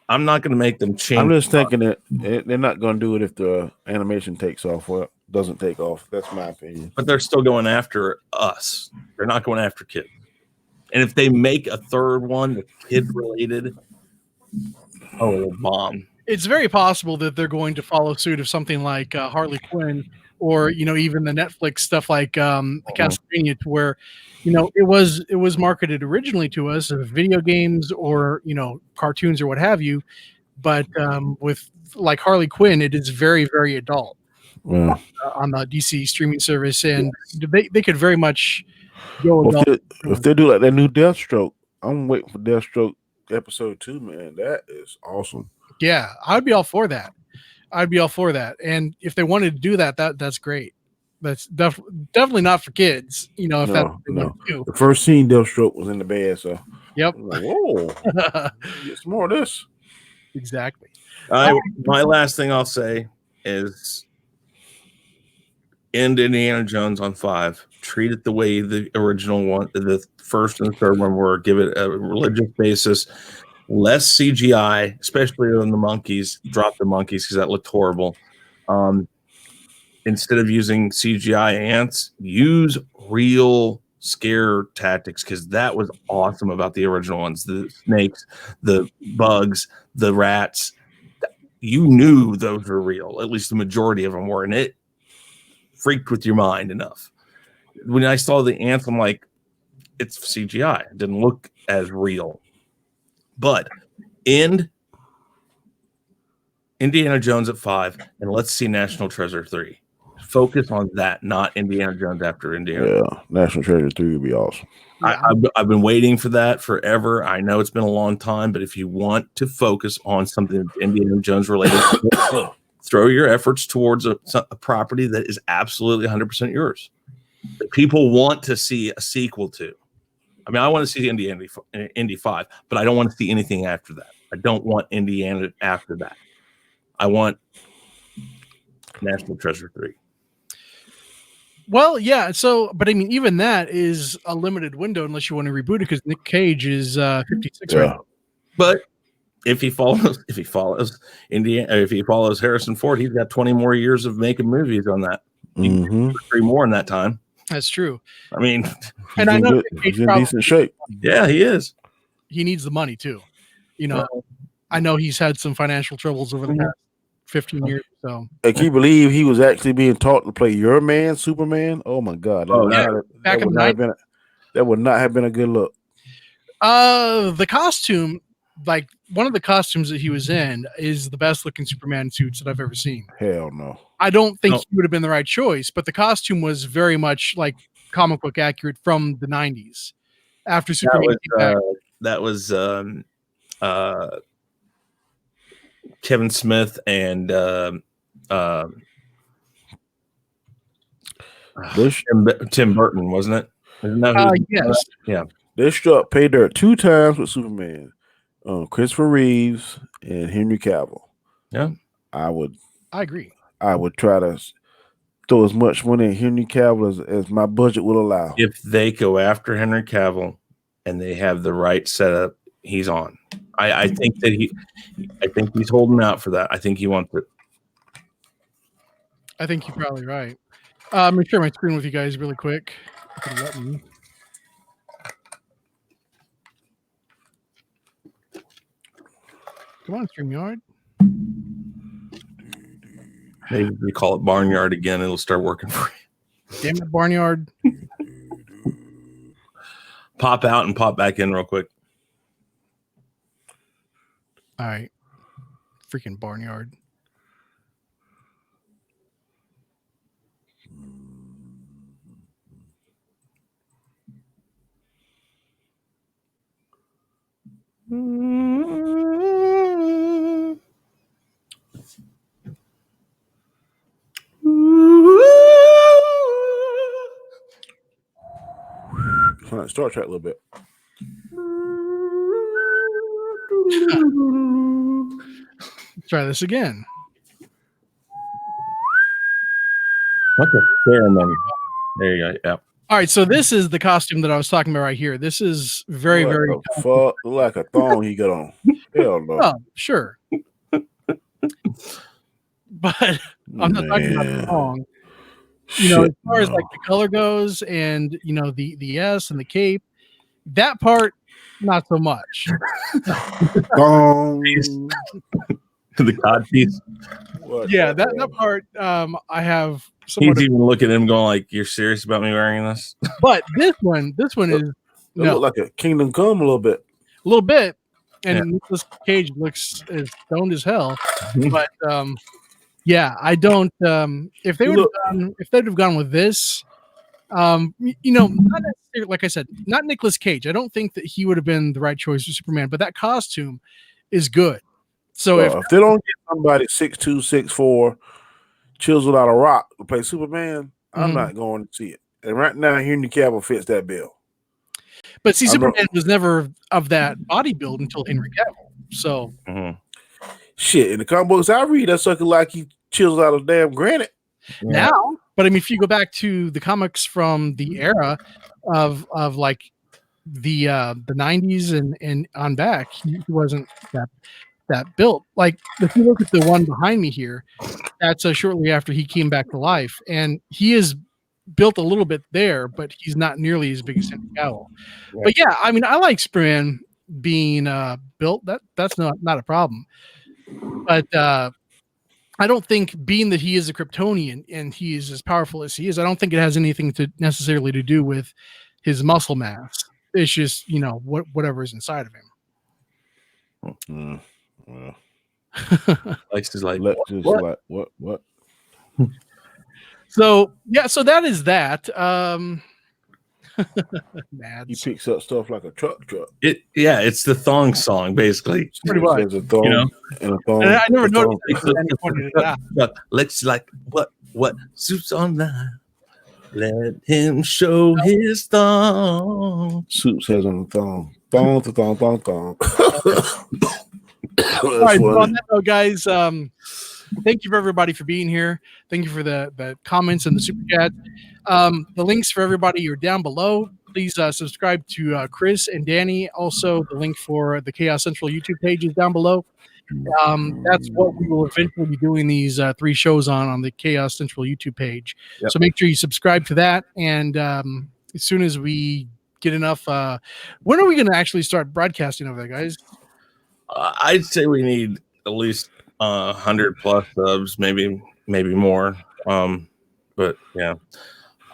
[SPEAKER 2] I'm not going to make them change.
[SPEAKER 3] I'm just thinking that they're not going to do it if the animation takes off or doesn't take off. That's my opinion.
[SPEAKER 2] But they're still going after us. They're not going after kids. And if they make a third one that's kid-related, it'll bomb.
[SPEAKER 1] It's very possible that they're going to follow suit of something like Harley Quinn, or even the Netflix stuff like Castlevania, to where it was marketed originally to us as video games or cartoons or what have you, but with like Harley Quinn, it is very, very adult on the DC streaming service, and they could very much go adult.
[SPEAKER 3] If they do like that new Deathstroke, I'm waiting for Deathstroke episode 2, man. That is awesome.
[SPEAKER 1] Yeah, I'd be all for that. And if they wanted to do that's great. That's definitely not for kids, if that's what they want to do.
[SPEAKER 3] The first scene, Deathstroke was in the bed, so
[SPEAKER 1] yep.
[SPEAKER 3] Like, whoa, get some more of this.
[SPEAKER 1] Exactly.
[SPEAKER 2] My last thing I'll say is end Indiana Jones on 5. Treat it the way the original one, the first and the third one were. Give it a religious basis. Less CGI, especially on the monkeys. Drop the monkeys because that looked horrible. Instead of using CGI ants, use real scare tactics, because that was awesome about the original ones. The snakes, the bugs, the rats. You knew those were real. At least the majority of them were, and it freaked with your mind enough. When I saw the ants, I'm like, it's CGI. It didn't look as real. But end Indiana Jones at 5, and let's see National Treasure 3. Focus on that, not Indiana Jones after Indiana.
[SPEAKER 3] Yeah, National Treasure 3 would be awesome.
[SPEAKER 2] I've been waiting for that forever. I know it's been a long time, but if you want to focus on something Indiana Jones related, throw your efforts towards a property that is absolutely 100% yours. That people want to see a sequel to. I mean, I want to see Indy 5, but I don't want to see anything after that. I don't want Indiana after that. I want National Treasure 3.
[SPEAKER 1] Well, yeah. So, but I mean, even that is a limited window unless you want to reboot it, because Nick Cage is 56 right now.
[SPEAKER 2] But if he follows Indiana, if he follows Harrison Ford, he's got 20 more years of making movies on that.
[SPEAKER 3] Mm-hmm.
[SPEAKER 2] 3 more in that time.
[SPEAKER 1] That's true.
[SPEAKER 2] I mean,
[SPEAKER 1] and I know
[SPEAKER 3] he's in decent shape.
[SPEAKER 2] Yeah, he is.
[SPEAKER 1] He needs the money too. You know, I know he's had some financial troubles over the past 15 years. So,
[SPEAKER 3] can you believe he was actually being taught to play your man, Superman? Oh my God! That would not have been a good look.
[SPEAKER 1] The costume, like one of the costumes that he was in, is the best looking Superman suits that I've ever seen.
[SPEAKER 3] Hell no!
[SPEAKER 1] I don't think he would have been the right choice, but the costume was very much like comic book accurate from the 90s. After Superman came back.
[SPEAKER 2] That was Kevin Smith and Tim Burton, wasn't it? Isn't that
[SPEAKER 1] yes.
[SPEAKER 2] Yeah.
[SPEAKER 3] They struck pay dirt 2 times with Superman. Christopher Reeves and Henry Cavill.
[SPEAKER 2] Yeah.
[SPEAKER 3] I
[SPEAKER 1] agree.
[SPEAKER 3] I would try to throw as much money at Henry Cavill as my budget would allow.
[SPEAKER 2] If they go after Henry Cavill and they have the right setup, he's on. I think that he's holding out for that. I think he wants it.
[SPEAKER 1] I think you're probably right. I'm gonna share my screen with you guys really quick. Let me. Come on, StreamYard.
[SPEAKER 2] Maybe we call it Barnyard again. It'll start working for you.
[SPEAKER 1] Damn it, Barnyard.
[SPEAKER 2] Pop out and pop back in real quick.
[SPEAKER 1] All right. Freaking Barnyard.
[SPEAKER 3] Star Trek a little bit.
[SPEAKER 1] Let's try this again.
[SPEAKER 2] What the ceremony? There you go. Yeah.
[SPEAKER 1] All right, so this is the costume that I was talking about right here. This is very,
[SPEAKER 3] what
[SPEAKER 1] very
[SPEAKER 3] fuck, like a thong he got on. Hell no.
[SPEAKER 1] Oh, sure. But I'm not talking about the thong. You know, as far as like the color goes, and you know the S and the cape, that part not so much.
[SPEAKER 2] The cod piece.
[SPEAKER 1] Yeah, that part. I have.
[SPEAKER 2] He's even looking at him, going like, "You're serious about me wearing this?"
[SPEAKER 1] But this one is
[SPEAKER 3] look like a Kingdom Come a little bit.
[SPEAKER 1] A little bit, and Nicolas Cage looks as stoned as hell. But yeah, I don't. If they'd have gone with this, you know, not necessarily, like I said, not Nicolas Cage. I don't think that he would have been the right choice for Superman. But that costume is good. So if
[SPEAKER 3] they don't get somebody 6'2", 6'4", chiseled out of rock to play Superman, I'm not going to see it. And right now, Henry Cavill fits that bill.
[SPEAKER 1] But see, Superman was never of that body build until Henry Cavill. So
[SPEAKER 3] shit, in the comic books I read, that sucker like he chiseled out of damn granite.
[SPEAKER 1] Now, but I mean, if you go back to the comics from the era of like the 90s and on back, he wasn't that built. Like if you look at the one behind me here, that's shortly after he came back to life, and he is built a little bit there, but he's not nearly as big as Henry Cavill.
[SPEAKER 2] Yeah.
[SPEAKER 1] But yeah, I mean, I like Superman being built. That's not a problem. But I don't think, being that he is a Kryptonian and he is as powerful as he is, I don't think it has anything to necessarily to do with his muscle mass. It's just, you know, whatever is inside of him.
[SPEAKER 3] Well,
[SPEAKER 2] what?
[SPEAKER 1] So yeah, so that is that.
[SPEAKER 3] He picks up stuff like a truck.
[SPEAKER 2] It's the thong song, basically.
[SPEAKER 1] Pretty much.
[SPEAKER 3] There's a thong,
[SPEAKER 2] you know?
[SPEAKER 3] and a thong.
[SPEAKER 1] And I never
[SPEAKER 3] a thong.
[SPEAKER 1] noticed that. He pointed it out.
[SPEAKER 2] Looks like what suits online. Let him show his thong.
[SPEAKER 3] Soups has on the thong. Thong.
[SPEAKER 1] All right, so on that note, guys, thank you for everybody for being here. Thank you for the comments and the super chat. The links for everybody are down below. Please subscribe to Chris and Danny. Also, the link for the Chaos Central YouTube page is down below. That's what we will eventually be doing these 3 shows on the Chaos Central YouTube page.
[SPEAKER 2] Yep.
[SPEAKER 1] So make sure you subscribe to that. And as soon as we get enough, when are we going to actually start broadcasting over there, guys?
[SPEAKER 2] I'd say we need at least 100 plus subs, maybe more. But yeah,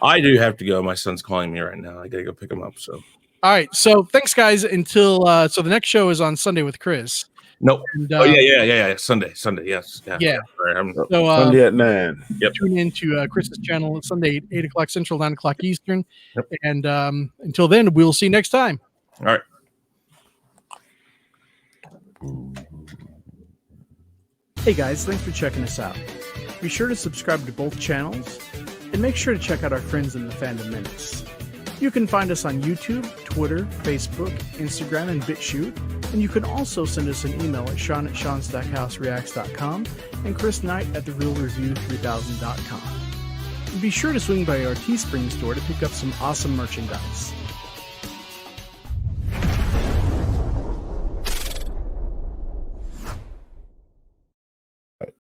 [SPEAKER 2] I do have to go. My son's calling me right now. I gotta go pick him up. So
[SPEAKER 1] all right. So thanks, guys. Until so the next show is on Sunday with Chris.
[SPEAKER 2] Nope. And, yeah. Sunday. Yes.
[SPEAKER 1] Yeah.
[SPEAKER 2] Sorry,
[SPEAKER 3] so Sunday at 9.
[SPEAKER 2] Yep.
[SPEAKER 1] Tune into Chris's channel Sunday 8 o'clock Central, 9 o'clock Eastern.
[SPEAKER 2] Yep.
[SPEAKER 1] And until then, we'll see you next time.
[SPEAKER 2] All right.
[SPEAKER 1] Hey guys, thanks for checking us out. Be sure to subscribe to both channels and make sure to check out our friends in the Fandom Minutes. You can find us on YouTube, Twitter, Facebook, Instagram, and BitChute, and you can also send us an email at SHAUN@ShaunStackhouseReacts.com and Chris Knight at TheRealReview3000.com. And be sure to swing by our Teespring store to pick up some awesome merchandise.